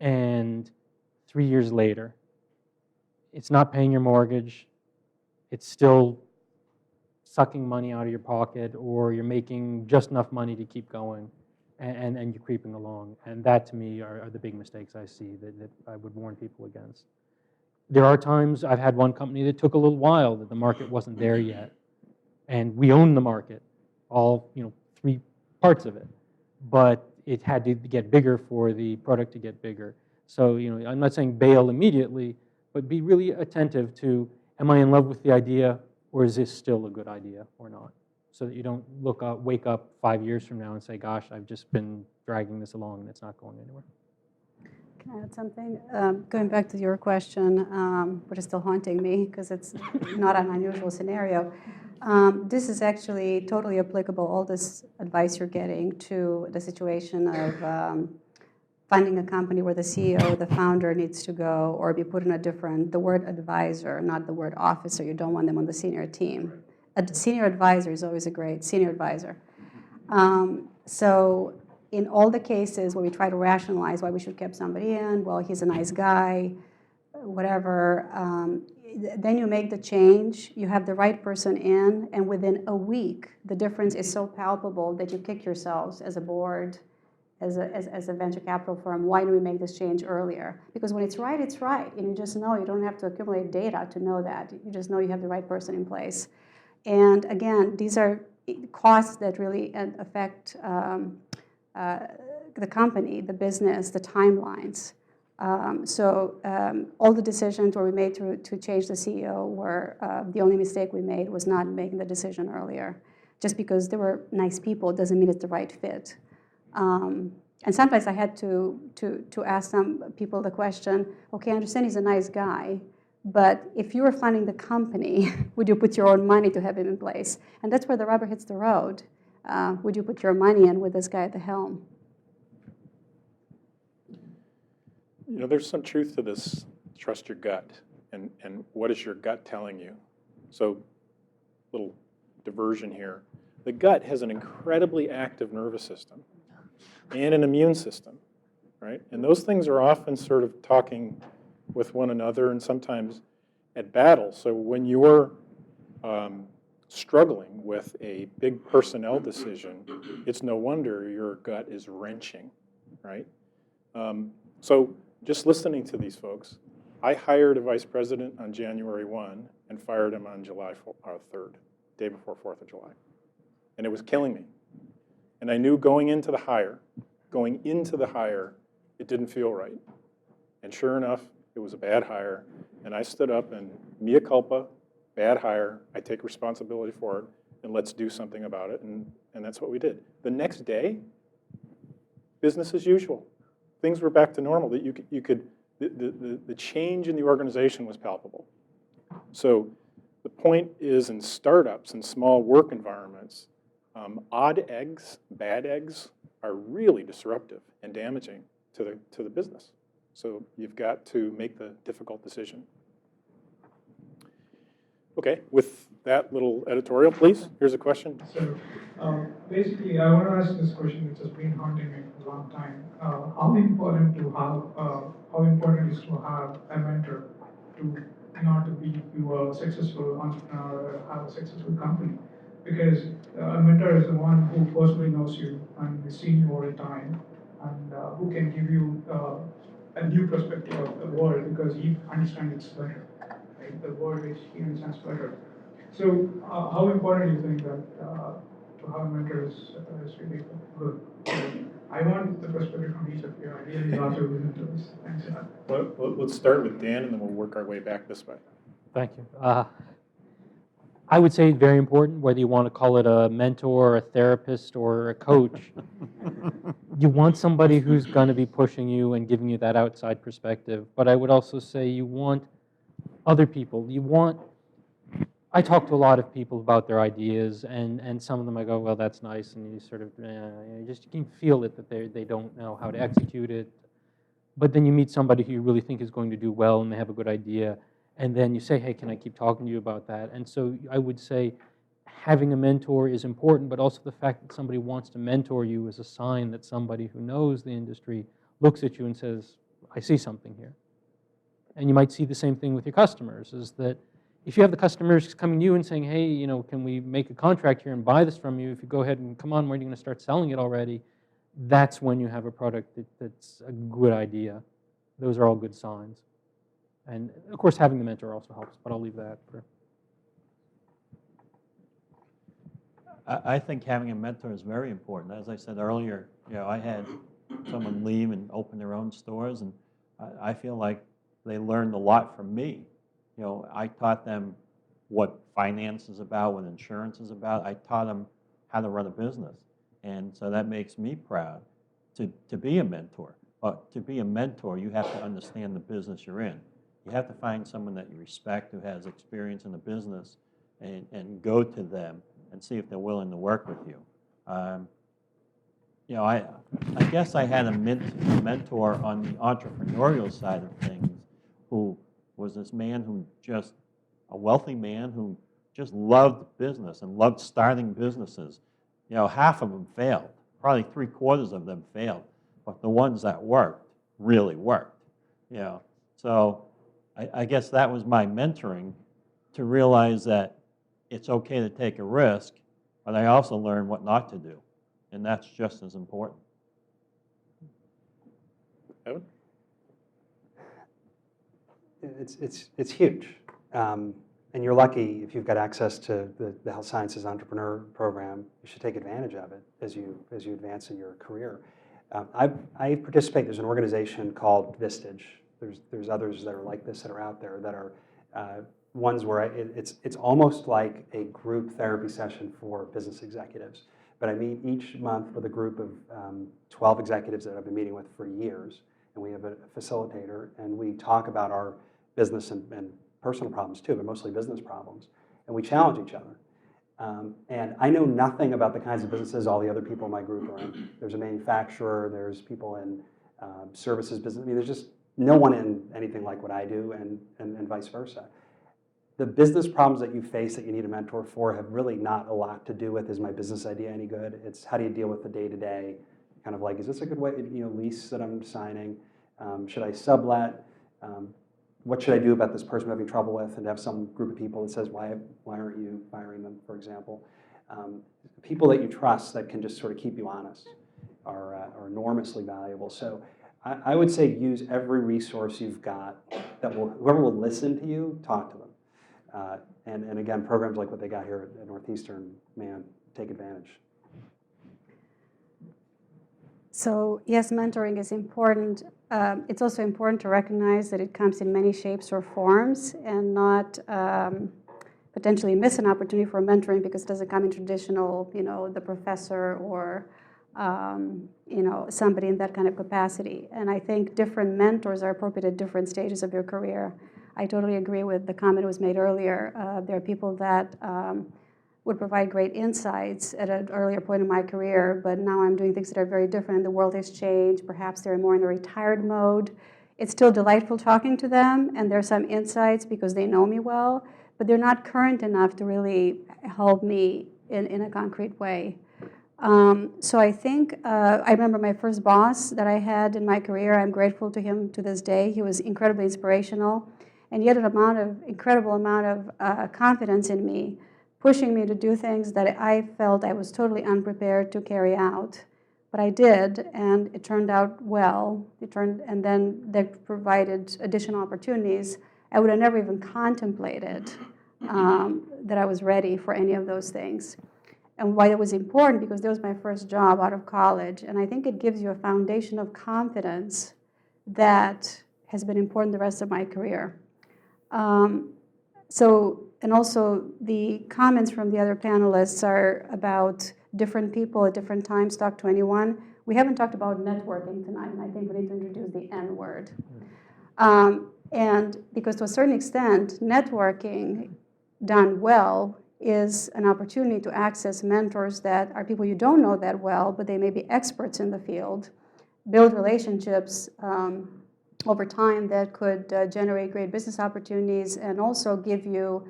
and 3 years later, it's not paying your mortgage, it's still sucking money out of your pocket, or you're making just enough money to keep going, and you're creeping along. And that, to me, are the big mistakes I see that I would warn people against. There are times I've had one company that took a little while, that the market wasn't there yet. And we own the market, all 3 parts of it. But it had to get bigger for the product to get bigger. So I'm not saying bail immediately, but be really attentive to, am I in love with the idea, or is this still a good idea or not? So that you don't wake up 5 years from now and say, gosh, I've just been dragging this along and it's not going anywhere. Can I add something? Going back to your question, which is still haunting me because it's not an unusual scenario. This is actually totally applicable, all this advice you're getting, to the situation of finding a company where the CEO, the founder, needs to go or be put in the word advisor, not the word officer. You don't want them on the senior team. A senior advisor is always a great senior advisor. So in all the cases where we try to rationalize why we should keep somebody in, well, he's a nice guy, whatever, then you make the change, you have the right person in, and within a week, the difference is so palpable that you kick yourselves as a board, as a venture capital firm. Why do we make this change earlier? Because when it's right, and you just know. You don't have to accumulate data to know that. You just know you have the right person in place. And again, these are costs that really affect the company, the business, the timelines. So all the decisions where we made to change the CEO were the only mistake we made was not making the decision earlier. Just because they were nice people doesn't mean it's the right fit. And sometimes I had to ask some people the question, okay, I understand he's a nice guy, but if you were funding the company, would you put your own money to have him in place? And that's where the rubber hits the road. Would you put your money in with this guy at the helm? There's some truth to this, trust your gut, and what is your gut telling you? So, little diversion here. The gut has an incredibly active nervous system and an immune system, right? And those things are often sort of talking with one another and sometimes at battle. So when you're struggling with a big personnel decision, it's no wonder your gut is wrenching, right? So just listening to these folks, I hired a vice president on January 1 and fired him on July 3rd, day before 4th of July. And it was killing me. And I knew going into the hire, it didn't feel right. And sure enough, it was a bad hire. And I stood up and mea culpa, bad hire, I take responsibility for it, and let's do something about it. And that's what we did. The next day, business as usual. Things were back to normal. That the change in the organization was palpable. So the point is, in startups and small work environments, odd eggs, bad eggs, are really disruptive and damaging to the business. So you've got to make the difficult decision. Okay, with that little editorial, please, here's a question. So basically, I want to ask this question which has been haunting me for a long time. How important is to have a mentor in order to be a successful entrepreneur or have a successful company? Because a mentor is the one who personally knows you and has seen you over time, and who can give you a new perspective of the world because he understands it better, right? The world which he understands better. So how important do you think that to have a mentor is really good? I want the perspective from each of you. I really love to listen to this. Thanks a lot. Well, let's start with Dan, and then we'll work our way back this way. Thank you. I would say very important, whether you want to call it a mentor, a therapist, or a coach. You want somebody who's going to be pushing you and giving you that outside perspective. But I would also say you want other people. I talk to a lot of people about their ideas, and some of them I go, well, that's nice, and you sort of, you can feel it that they don't know how to execute it. But then you meet somebody who you really think is going to do well, and they have a good idea, and then you say, hey, can I keep talking to you about that? And so I would say having a mentor is important, but also the fact that somebody wants to mentor you is a sign that somebody who knows the industry looks at you and says, I see something here. And you might see the same thing with your customers, is that if you have the customers coming to you and saying, hey, can we make a contract here and buy this from you? If you go ahead and come on, when are you going to start selling it already? that's when you have a product that's a good idea. Those are all good signs. And of course, having the mentor also helps, but I'll leave that for. I think having a mentor is very important. As I said earlier, I had someone leave and open their own stores, and I feel like they learned a lot from me. I taught them what finance is about, what insurance is about. I taught them how to run a business, and so that makes me proud to be a mentor. But to be a mentor, you have to understand the business you're in. You have to find someone that you respect who has experience in the business, and go to them and see if they're willing to work with you. I guess I had a mentor on the entrepreneurial side of things, who was this man a wealthy man who just loved business and loved starting businesses. Half of them failed, probably 3/4 of them failed, but the ones that worked really worked. So I guess that was my mentoring, to realize that it's okay to take a risk, but I also learned what not to do, and that's just as important. Evan? It's huge. And you're lucky if you've got access to the Health Sciences Entrepreneur Program. You should take advantage of it as you advance in your career. I participate. There's an organization called Vistage. There's others that are like this that are out there that are ones where it's almost like a group therapy session for business executives. But I meet each month with a group of 12 executives that I've been meeting with for years, and we have a facilitator, and we talk about our business and personal problems too, but mostly business problems, and we challenge each other. And I know nothing about the kinds of businesses all the other people in my group are in. There's a manufacturer, there's people in services business. I mean, there's just no one in anything like what I do, and vice versa. The business problems that you face that you need a mentor for have really not a lot to do with, is my business idea any good? It's how do you deal with the day-to-day, kind of like, is this a good way, lease that I'm signing? Should I sublet? What should I do about this person I'm having trouble with? And have some group of people that says, why aren't you firing them, for example? People that you trust that can just sort of keep you honest are enormously valuable. So I would say use every resource you've got whoever will listen to you, talk to them. And again, programs like what they got here at Northeastern, man, take advantage. So yes, mentoring is important. It's also important to recognize that it comes in many shapes or forms, and not potentially miss an opportunity for mentoring because it doesn't come in traditional, the professor or somebody in that kind of capacity. And I think different mentors are appropriate at different stages of your career. I totally agree with the comment that was made earlier. There are people that would provide great insights at an earlier point in my career, but now I'm doing things that are very different and the world has changed. Perhaps they're more in a retired mode. It's still delightful talking to them, and there's some insights because they know me well, but they're not current enough to really help me in a concrete way. So I think, I remember my first boss that I had in my career. I'm grateful to him to this day. He was incredibly inspirational, and yet an incredible amount of confidence in me, pushing me to do things that I felt I was totally unprepared to carry out. But I did, and it turned out well. And then that provided additional opportunities. I would have never even contemplated that I was ready for any of those things. And why it was important, because that was my first job out of college, and I think it gives you a foundation of confidence that has been important the rest of my career. And also the comments from the other panelists are about different people at different times talk to anyone. We haven't talked about networking tonight, and I think we need to introduce the N word. And because to a certain extent, networking done well is an opportunity to access mentors that are people you don't know that well, but they may be experts in the field, build relationships over time that could generate great business opportunities, and also give you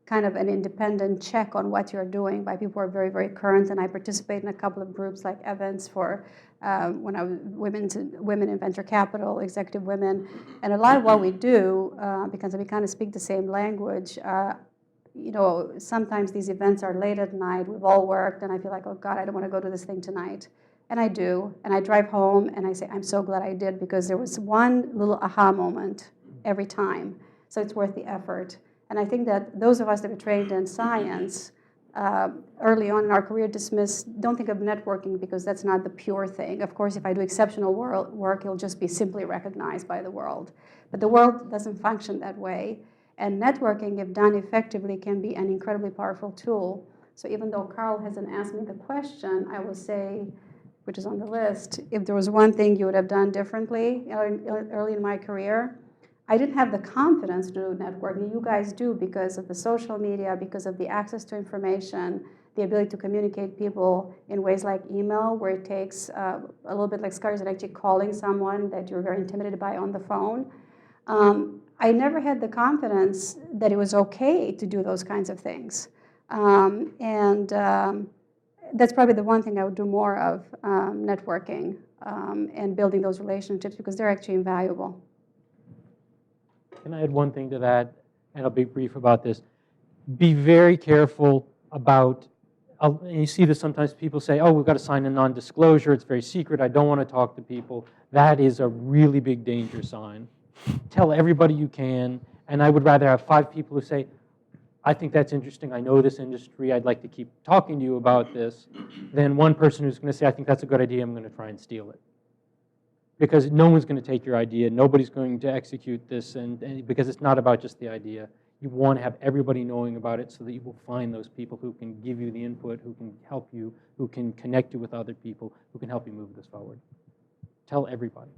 kind of an independent check on what you're doing by people who are very, very current. And I participate in a couple of groups like Evans for when I was women in venture capital, executive women. And a lot of what we do, because we kind of speak the same language, sometimes these events are late at night, we've all worked, and I feel like, oh God, I don't want to go to this thing tonight. And I do, and I drive home and I say, I'm so glad I did, because there was one little aha moment every time. So it's worth the effort. And I think that those of us that are trained in science early on in our career don't think of networking, because that's not the pure thing. Of course, if I do exceptional work, it'll just be simply recognized by the world. But the world doesn't function that way. And networking, if done effectively, can be an incredibly powerful tool. So even though Carl hasn't asked me the question, I will say, which is on the list, if there was one thing you would have done differently early in my career, I didn't have the confidence to do networking. You guys do, because of the social media, because of the access to information, the ability to communicate people in ways like email, where it takes a little bit like scars and actually calling someone that you're very intimidated by on the phone. I never had the confidence that it was okay to do those kinds of things. That's probably the one thing I would do more of, networking and building those relationships, because they're actually invaluable. Can I add one thing to that? And I'll be brief about this. Be very careful about, and you see this sometimes, people say, oh, we've got to sign a non-disclosure, it's very secret, I don't want to talk to people. That is a really big danger sign. Tell everybody you can, and I would rather have 5 people who say, I think that's interesting, I know this industry, I'd like to keep talking to you about this, than one person who's going to say, I think that's a good idea, I'm going to try and steal it. Because no one's going to take your idea, nobody's going to execute this, and because it's not about just the idea. You want to have everybody knowing about it so that you will find those people who can give you the input, who can help you, who can connect you with other people, who can help you move this forward. Tell everybody.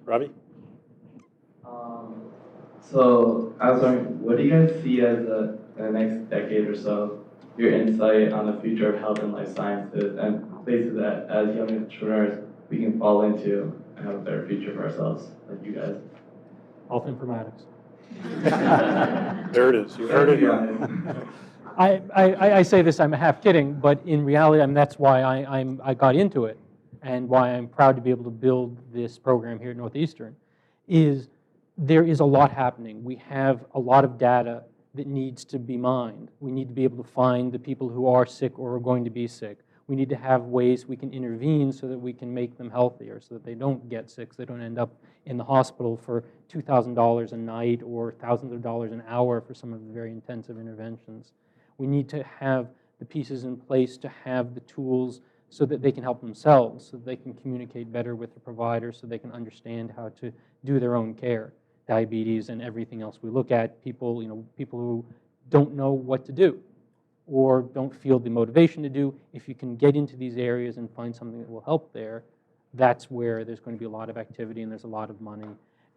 Ravi? So I was wondering, what do you guys see as in the next decade or so, your insight on the future of health and life sciences, and places that as young entrepreneurs we can fall into and have a better future for ourselves, like you guys? Health informatics. There it is. You heard it here. I say this, I'm half kidding, but in reality, that's why I got into it, and why I'm proud to be able to build this program here at Northeastern, is there is a lot happening. We have a lot of data that needs to be mined. We need to be able to find the people who are sick or are going to be sick. We need to have ways we can intervene so that we can make them healthier, so that they don't get sick, so they don't end up in the hospital for $2,000 a night or thousands of dollars an hour for some of the very intensive interventions. We need to have the pieces in place to have the tools so that they can help themselves, so that they can communicate better with the provider, so they can understand how to do their own care. Diabetes and everything else we look at, people who don't know what to do or don't feel the motivation to do. If you can get into these areas and find something that will help there, that's where there's going to be a lot of activity and there's a lot of money.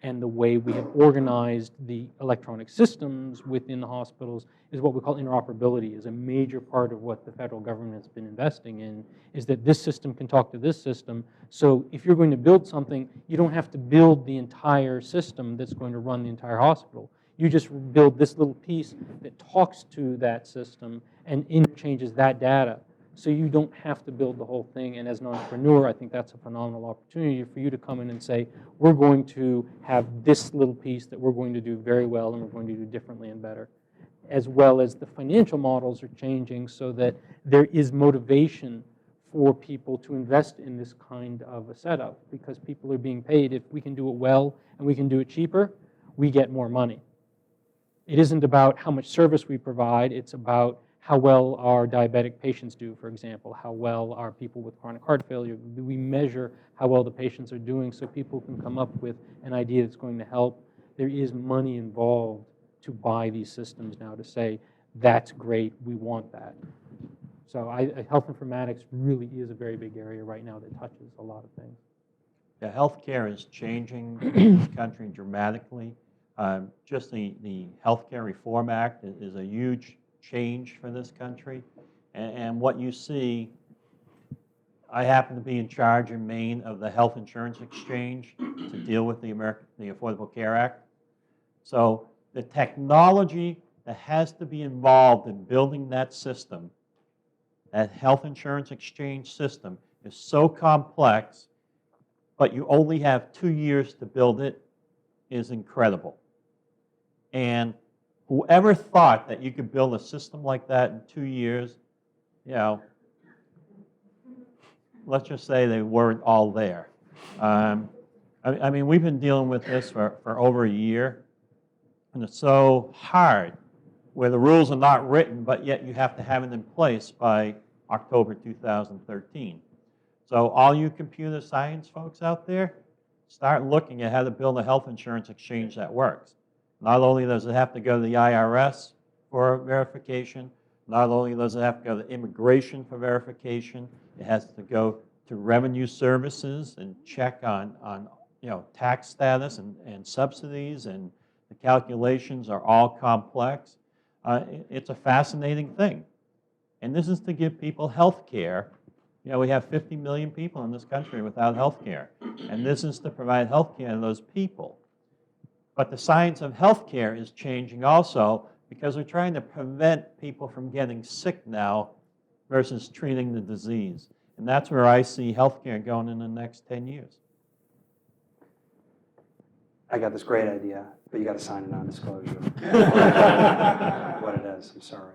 And the way we have organized the electronic systems within the hospitals is what we call interoperability, is a major part of what the federal government has been investing in, is that this system can talk to this system. So if you're going to build something, you don't have to build the entire system that's going to run the entire hospital. You just build this little piece that talks to that system and interchanges that data. So you don't have to build the whole thing. And as an entrepreneur, I think that's a phenomenal opportunity for you to come in and say, we're going to have this little piece that we're going to do very well and we're going to do differently and better. As well as the financial models are changing so that there is motivation for people to invest in this kind of a setup, because people are being paid. If we can do it well and we can do it cheaper, we get more money. It isn't about how much service we provide, it's about how well our diabetic patients do, for example, how well our people with chronic heart failure. We measure how well the patients are doing so people can come up with an idea that's going to help. There is money involved to buy these systems now to say, that's great, we want that. So health informatics really is a very big area right now that touches a lot of things. Yeah, healthcare is changing in this country dramatically. Just the Healthcare Reform Act is a huge change for this country. And what you see, I happen to be in charge in Maine of the Health Insurance Exchange to deal with the Affordable Care Act. So the technology that has to be involved in building that system, that health insurance exchange system, is so complex, but you only have 2 years to build it, is incredible. And whoever thought that you could build a system like that in 2 years, let's just say they weren't all there. I mean, we've been dealing with this for over a year, and it's so hard where the rules are not written, but yet you have to have it in place by October 2013. So all you computer science folks out there, start looking at how to build a health insurance exchange that works. Not only does it have to go to the IRS for verification, not only does it have to go to immigration for verification, it has to go to revenue services and check on tax status and subsidies, and the calculations are all complex. It's a fascinating thing. And this is to give people health care. We have 50 million people in this country without health care. And this is to provide health care to those people. But the science of health care is changing also, because we're trying to prevent people from getting sick now versus treating the disease. And that's where I see health care going in the next 10 years. I got this great idea, but you got to sign a non-disclosure. What it is, I'm sorry.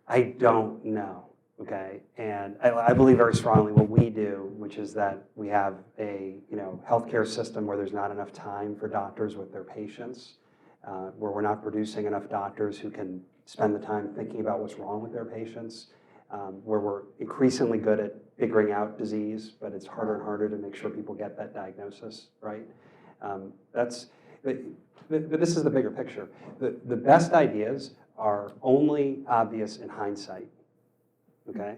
I don't know, okay? And I believe very strongly what we do, which is that we have a healthcare system where there's not enough time for doctors with their patients, where we're not producing enough doctors who can spend the time thinking about what's wrong with their patients, where we're increasingly good at figuring out disease, but it's harder and harder to make sure people get that diagnosis, right? But this is the bigger picture. The best ideas are only obvious in hindsight, okay?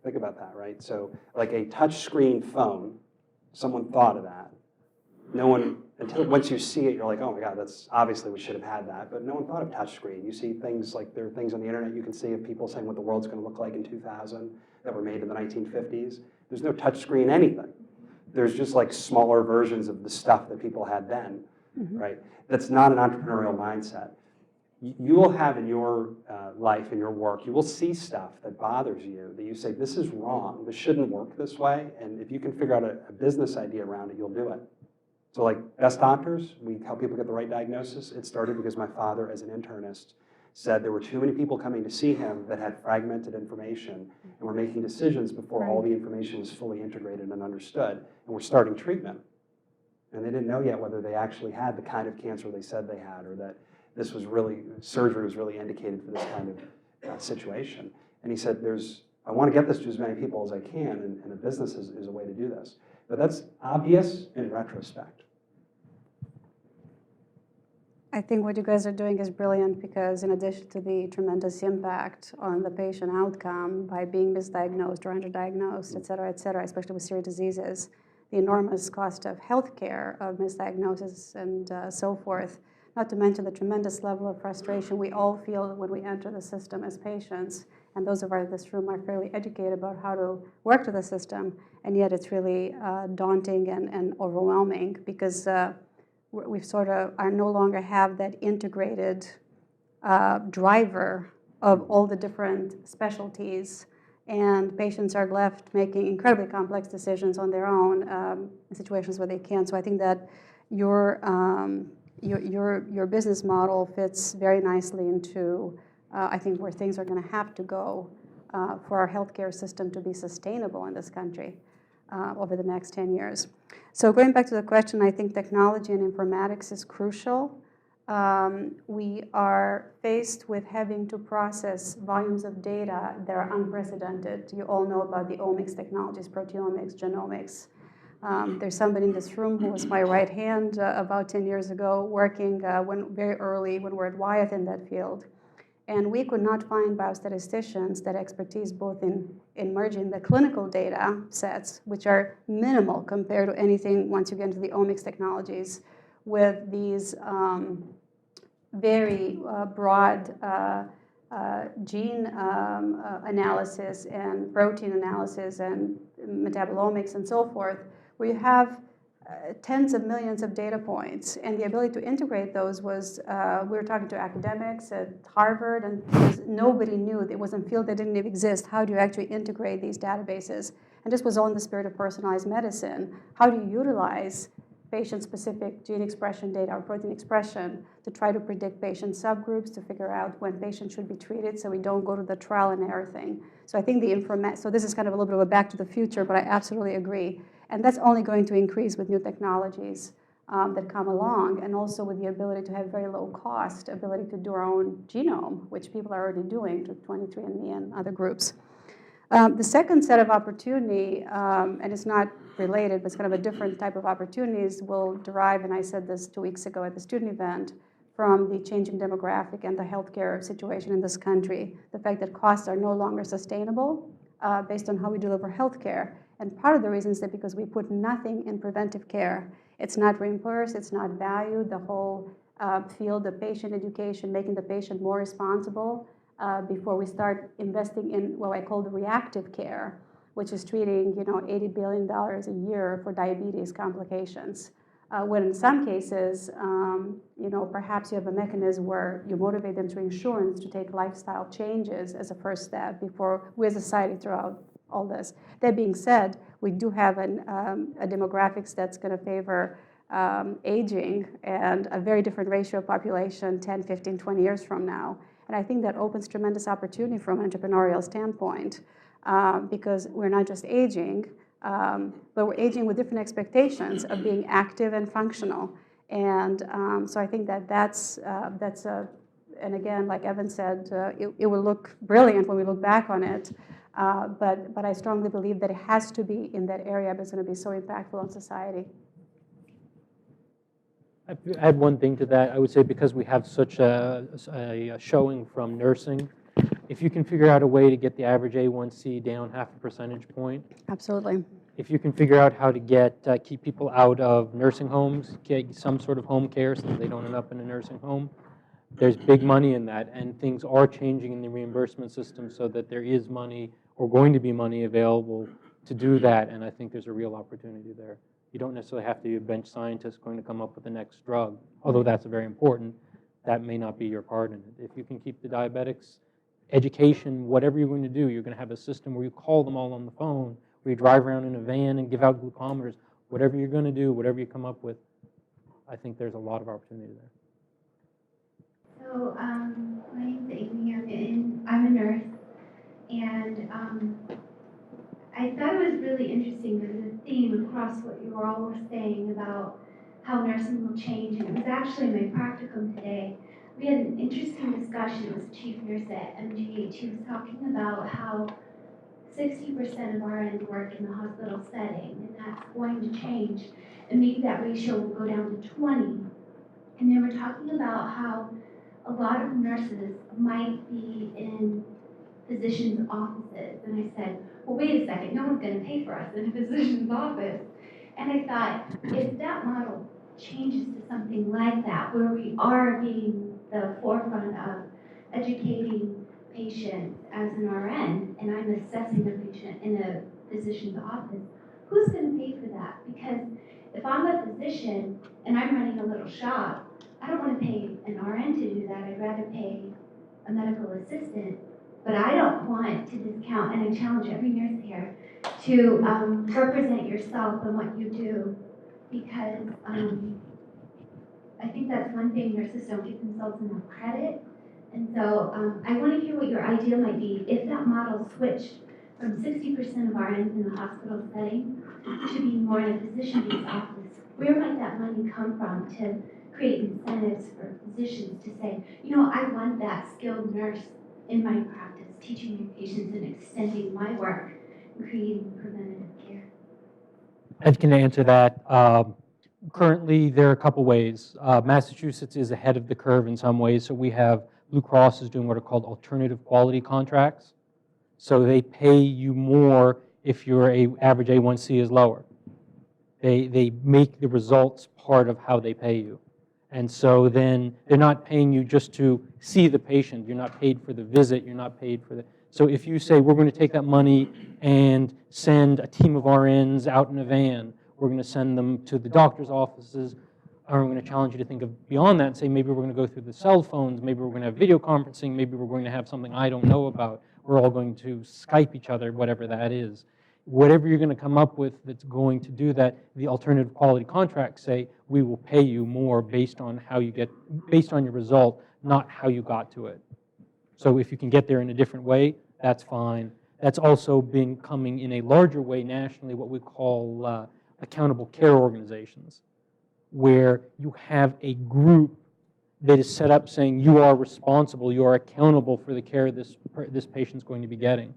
Think about that, right? So like a touchscreen phone, someone thought of that. No one, until once you see it, you're like, oh my God, that's obviously we should have had that, but no one thought of touchscreen. You see things like, there are things on the internet you can see of people saying what the world's gonna look like in 2000 that were made in the 1950s. There's no touchscreen anything. There's just like smaller versions of the stuff that people had then, right? That's not an entrepreneurial mindset. You will have in your life, in your work, you will see stuff that bothers you, that you say, this is wrong, this shouldn't work this way, and if you can figure out a business idea around it, you'll do it. So like Best Doctors, we help people get the right diagnosis. It started because my father, as an internist, said there were too many people coming to see him that had fragmented information and were making decisions before all the information was fully integrated and understood, and we're starting treatment. And they didn't know yet whether they actually had the kind of cancer they said they had, or that this was really, surgery was really indicated for this kind of situation. And he said, I want to get this to as many people as I can, and a business is a way to do this. But that's obvious in retrospect. I think what you guys are doing is brilliant, because in addition to the tremendous impact on the patient outcome by being misdiagnosed or underdiagnosed, et cetera, especially with serious diseases, the enormous cost of healthcare, of misdiagnosis and so forth, not to mention the tremendous level of frustration we all feel when we enter the system as patients. And those of us in this room are fairly educated about how to work with the system, and yet it's really daunting and overwhelming, because we sort of are no longer have that integrated driver of all the different specialties, and patients are left making incredibly complex decisions on their own in situations where they can't. So I think that your business model fits very nicely into, I think, where things are going to have to go for our healthcare system to be sustainable in this country over the next 10 years. So going back to the question, I think technology and informatics is crucial. We are faced with having to process volumes of data that are unprecedented. You all know about the omics technologies, proteomics, genomics. There's somebody in this room who was my right hand about 10 years ago, working very early when we were at Wyeth in that field. And we could not find biostatisticians that expertise both in merging the clinical data sets, which are minimal compared to anything once you get into the omics technologies, with these very broad gene analysis and protein analysis and metabolomics and so forth, where you have tens of millions of data points, and the ability to integrate those was, we were talking to academics at Harvard, and nobody knew, it was a field that didn't even exist. How do you actually integrate these databases? And this was all in the spirit of personalized medicine. How do you utilize patient-specific gene expression data or protein expression to try to predict patient subgroups, to figure out when patients should be treated so we don't go to the trial and error thing. So I think so this is kind of a little bit of a back to the future, but I absolutely agree. And that's only going to increase with new technologies that come along, and also with the ability to have very low cost, ability to do our own genome, which people are already doing to 23andMe and other groups. The second set of opportunity, and it's not related, but it's kind of a different type of opportunities, will derive, and I said this 2 weeks ago at the student event, from the changing demographic and the healthcare situation in this country. The fact that costs are no longer sustainable based on how we deliver healthcare. And part of the reason is that because we put nothing in preventive care. It's not reimbursed, it's not valued, the whole field of patient education, making the patient more responsible before we start investing in what I call the reactive care, which is treating $80 billion a year for diabetes complications. When in some cases, perhaps you have a mechanism where you motivate them through insurance to take lifestyle changes as a first step before we as a society throw out all this. That being said, we do have a demographics that's going to favor aging and a very different ratio of population 10, 15, 20 years from now. And I think that opens tremendous opportunity from an entrepreneurial standpoint because we're not just aging, but we're aging with different expectations of being active and functional. And so I think that's and again, like Evan said, it will look brilliant when we look back on it. But I strongly believe that it has to be in that area because it's going to be so impactful on society. I'd add one thing to that. I would say because we have such a showing from nursing, if you can figure out a way to get the average A1C down 0.5 percentage point. Absolutely. If you can figure out how to keep people out of nursing homes, get some sort of home care so that they don't end up in a nursing home, there's big money in that, and things are changing in the reimbursement system so that there is money or going to be money available to do that, and I think there's a real opportunity there. You don't necessarily have to be a bench scientist going to come up with the next drug, although that's very important. That may not be your part in it. If you can keep the diabetics, education, whatever you're going to do, you're going to have a system where you call them all on the phone, where you drive around in a van and give out glucometers, whatever you're going to do, whatever you come up with, I think there's a lot of opportunity there. So, my name's Amy, I'm a nurse, and I thought it was really interesting. There was a theme across what you all were saying about how nursing will change, and it was actually my practicum today. We had an interesting discussion. It was the chief nurse at MGH. He was talking about how 60% of RNs work in the hospital setting, and that's going to change, and maybe that ratio will go down to 20. And they were talking about how a lot of nurses might be in physicians' offices. And I said, well, wait a second, no one's going to pay for us in a physician's office. And I thought, if that model changes to something like that, where we are being the forefront of educating patients as an RN, and I'm assessing a patient in a physician's office, who's going to pay for that? Because if I'm a physician and I'm running a little shop, I don't want to pay an RN to do that. I'd rather pay a medical assistant. But I don't want to discount, and I challenge every nurse here, to represent yourself and what you do, because I think that's one thing nurses don't give themselves enough credit. And so I want to hear what your idea might be if that model switched from 60% of RNs in the hospital setting to be more in a physician's office. Where might that money come from to create incentives for physicians to say, I want that skilled nurse in my practice, teaching my patients and extending my work and creating preventative care? Ed can answer that. Currently, there are a couple ways. Massachusetts is ahead of the curve in some ways, so we have Blue Cross is doing what are called alternative quality contracts. So they pay you more if your average A1C is lower. They make the results part of how they pay you. And so then they're not paying you just to see the patient. You're not paid for the visit. You're not paid for the... So if you say, we're going to take that money and send a team of RNs out in a van, we're going to send them to the doctor's offices, or we're going to challenge you to think of beyond that and say, maybe we're going to go through the cell phones, maybe we're going to have video conferencing, maybe we're going to have something I don't know about. We're all going to Skype each other, whatever that is. whatever you're going to come up with that's going to do that, the alternative quality contracts say we will pay you more based on how you get, based on your result, not how you got to it. So if you can get there in a different way, that's fine. That's also been coming in a larger way nationally, what we call accountable care organizations, where you have a group that is set up saying you are responsible, you are accountable for the care this patient's going to be getting.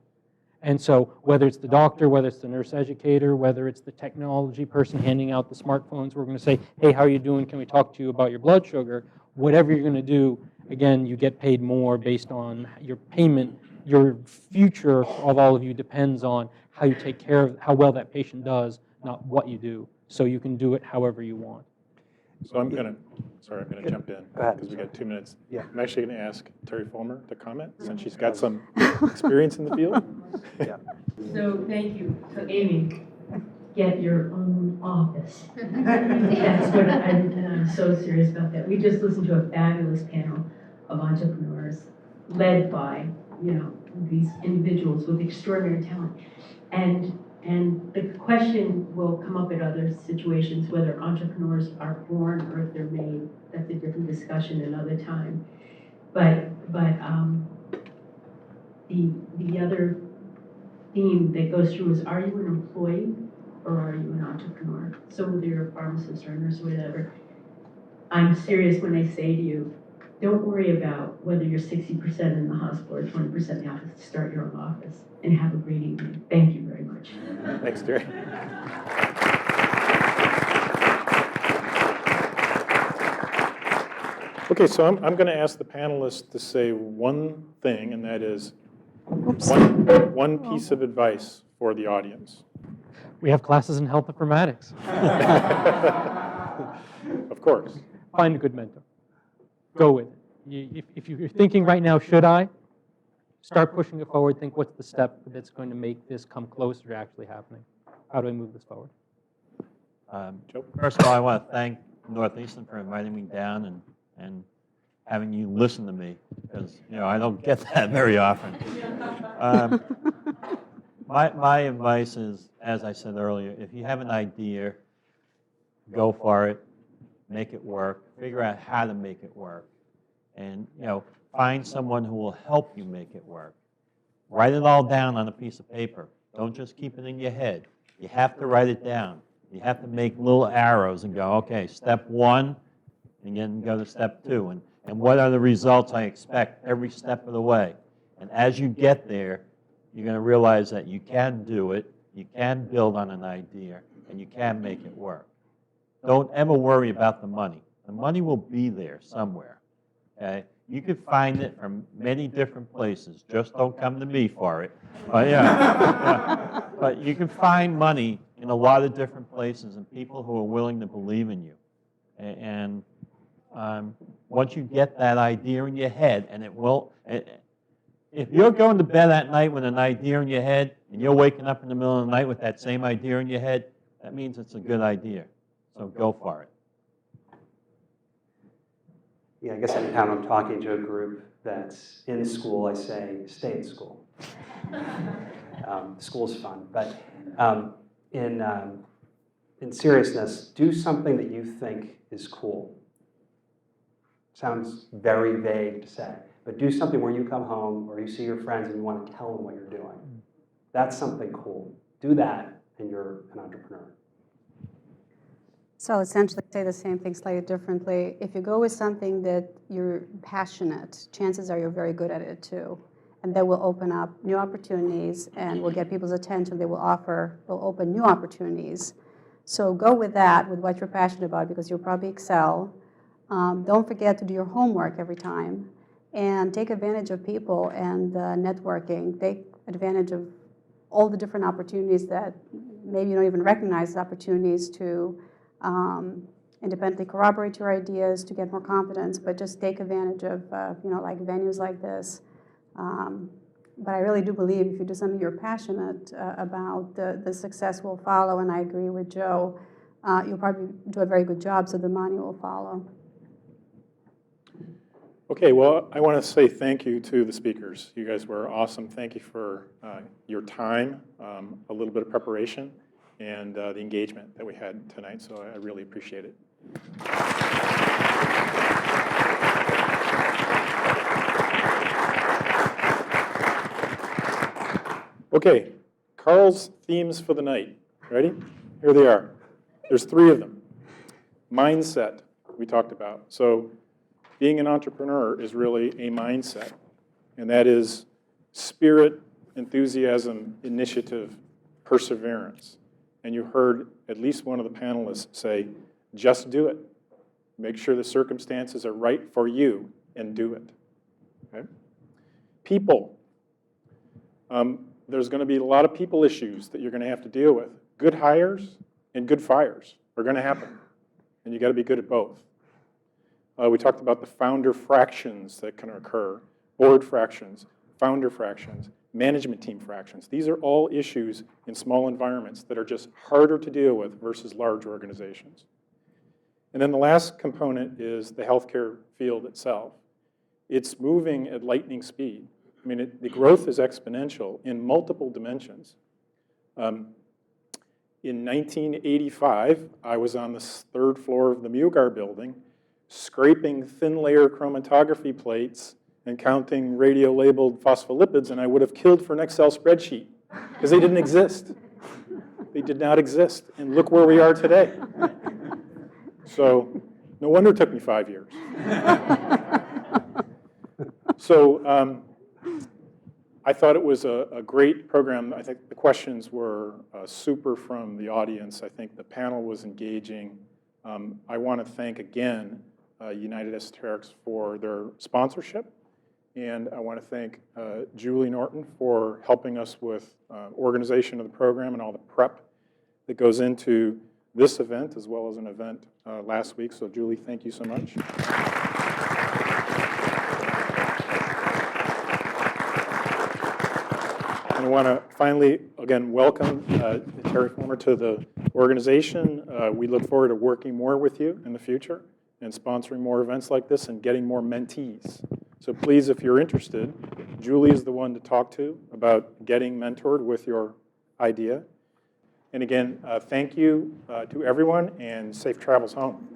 And so whether it's the doctor, whether it's the nurse educator, whether it's the technology person handing out the smartphones, we're going to say, hey, how are you doing? Can we talk to you about your blood sugar? Whatever you're going to do, again, you get paid more based on your payment. Your future of all of you depends on how you take care of, how well that patient does, not what you do. So you can do it however you want. So I'm going to jump in because we got 2 minutes. Yeah. I'm actually going to ask Terry Fulmer to comment since she's got some experience in the field. Yeah. So thank you. So Amy, get your own office. That's what I'm so serious about that. We just listened to a fabulous panel of entrepreneurs led by, these individuals with extraordinary talent. And the question will come up in other situations, whether entrepreneurs are born or if they're made. That's a different discussion another time. But the other theme that goes through is, are you an employee or are you an entrepreneur? So whether you're a pharmacist or a nurse or whatever, I'm serious when I say to you, don't worry about whether you're 60% in the hospital or 20% in the office. Start your own office and have a great evening. Thank you very much. Thanks, Terry. Okay, so I'm going to ask the panelists to say one thing, and that is one piece of advice for the audience. We have classes in health informatics. Of course. Find a good mentor. Go with it. If you're thinking right now, should I? Start pushing it forward. Think, what's the step that's going to make this come closer to actually happening? How do I move this forward? First of all, I want to thank Northeastern for inviting me down and having you listen to me, because I don't get that very often. My advice is, as I said earlier, if you have an idea, go for it, make it work, figure out how to make it work, and find someone who will help you make it work. Write it all down on a piece of paper. Don't just keep it in your head. You have to write it down. You have to make little arrows and go, okay, step 1, and then go to step 2. And what are the results I expect every step of the way? And as you get there, you're going to realize that you can do it, you can build on an idea, and you can make it work. Don't ever worry about the money. The money will be there somewhere. Okay? You could find it from many different places. Just don't come to me for it. But but you can find money in a lot of different places and people who are willing to believe in you. And once you get that idea in your head, and it will, if you're going to bed at night with an idea in your head and you're waking up in the middle of the night with that same idea in your head, that means it's a good idea. So go for it. Yeah, I guess anytime I'm talking to a group that's in school, I say, stay in school. School's fun, but in seriousness, do something that you think is cool. Sounds very vague to say, but do something where you come home or you see your friends and you want to tell them what you're doing. That's something cool. Do that and you're an entrepreneur. So essentially, say the same thing slightly differently. If you go with something that you're passionate, chances are you're very good at it too. And that will open up new opportunities and will get people's attention. Will open new opportunities. So go with that, with what you're passionate about, because you'll probably excel. Don't forget to do your homework every time. And take advantage of people and networking. Take advantage of all the different opportunities that maybe you don't even recognize as opportunities to independently corroborate your ideas, to get more confidence, but just take advantage of like venues like this. But I really do believe if you do something you're passionate about, the success will follow, and I agree with Joe. You'll probably do a very good job, so the money will follow. Okay, well, I want to say thank you to the speakers. You guys were awesome. Thank you for your time, a little bit of preparation, and the engagement that we had tonight, so I really appreciate it. Okay, Carl's themes for the night. Ready? Here they are. There's 3 of them. Mindset, we talked about. So being an entrepreneur is really a mindset, and that is spirit, enthusiasm, initiative, perseverance. And you heard at least one of the panelists say, just do it. Make sure the circumstances are right for you and do it. Okay? People. There's going to be a lot of people issues that you're going to have to deal with. Good hires and good fires are going to happen, and you got to be good at both. We talked about the founder fractions that can occur, board fractions, founder fractions, management team fractions. These are all issues in small environments that are just harder to deal with versus large organizations. And then the last component is the healthcare field itself. It's moving at lightning speed. I mean, the growth is exponential in multiple dimensions. In 1985, I was on the 3rd floor of the Mugar building, scraping thin layer chromatography plates and counting radio-labeled phospholipids, and I would have killed for an Excel spreadsheet because they didn't exist. They did not exist, and look where we are today. So no wonder it took me 5 years. So I thought it was a great program. I think the questions were super from the audience. I think the panel was engaging. I want to thank again United Esoterics for their sponsorship. And I want to thank Julie Norton for helping us with organization of the program and all the prep that goes into this event as well as an event last week. So Julie, thank you so much. And I want to finally, again, welcome Terry Fulmer to the organization. We look forward to working more with you in the future and sponsoring more events like this and getting more mentees. So please, if you're interested, Julie is the one to talk to about getting mentored with your idea. And again, thank you to everyone and safe travels home.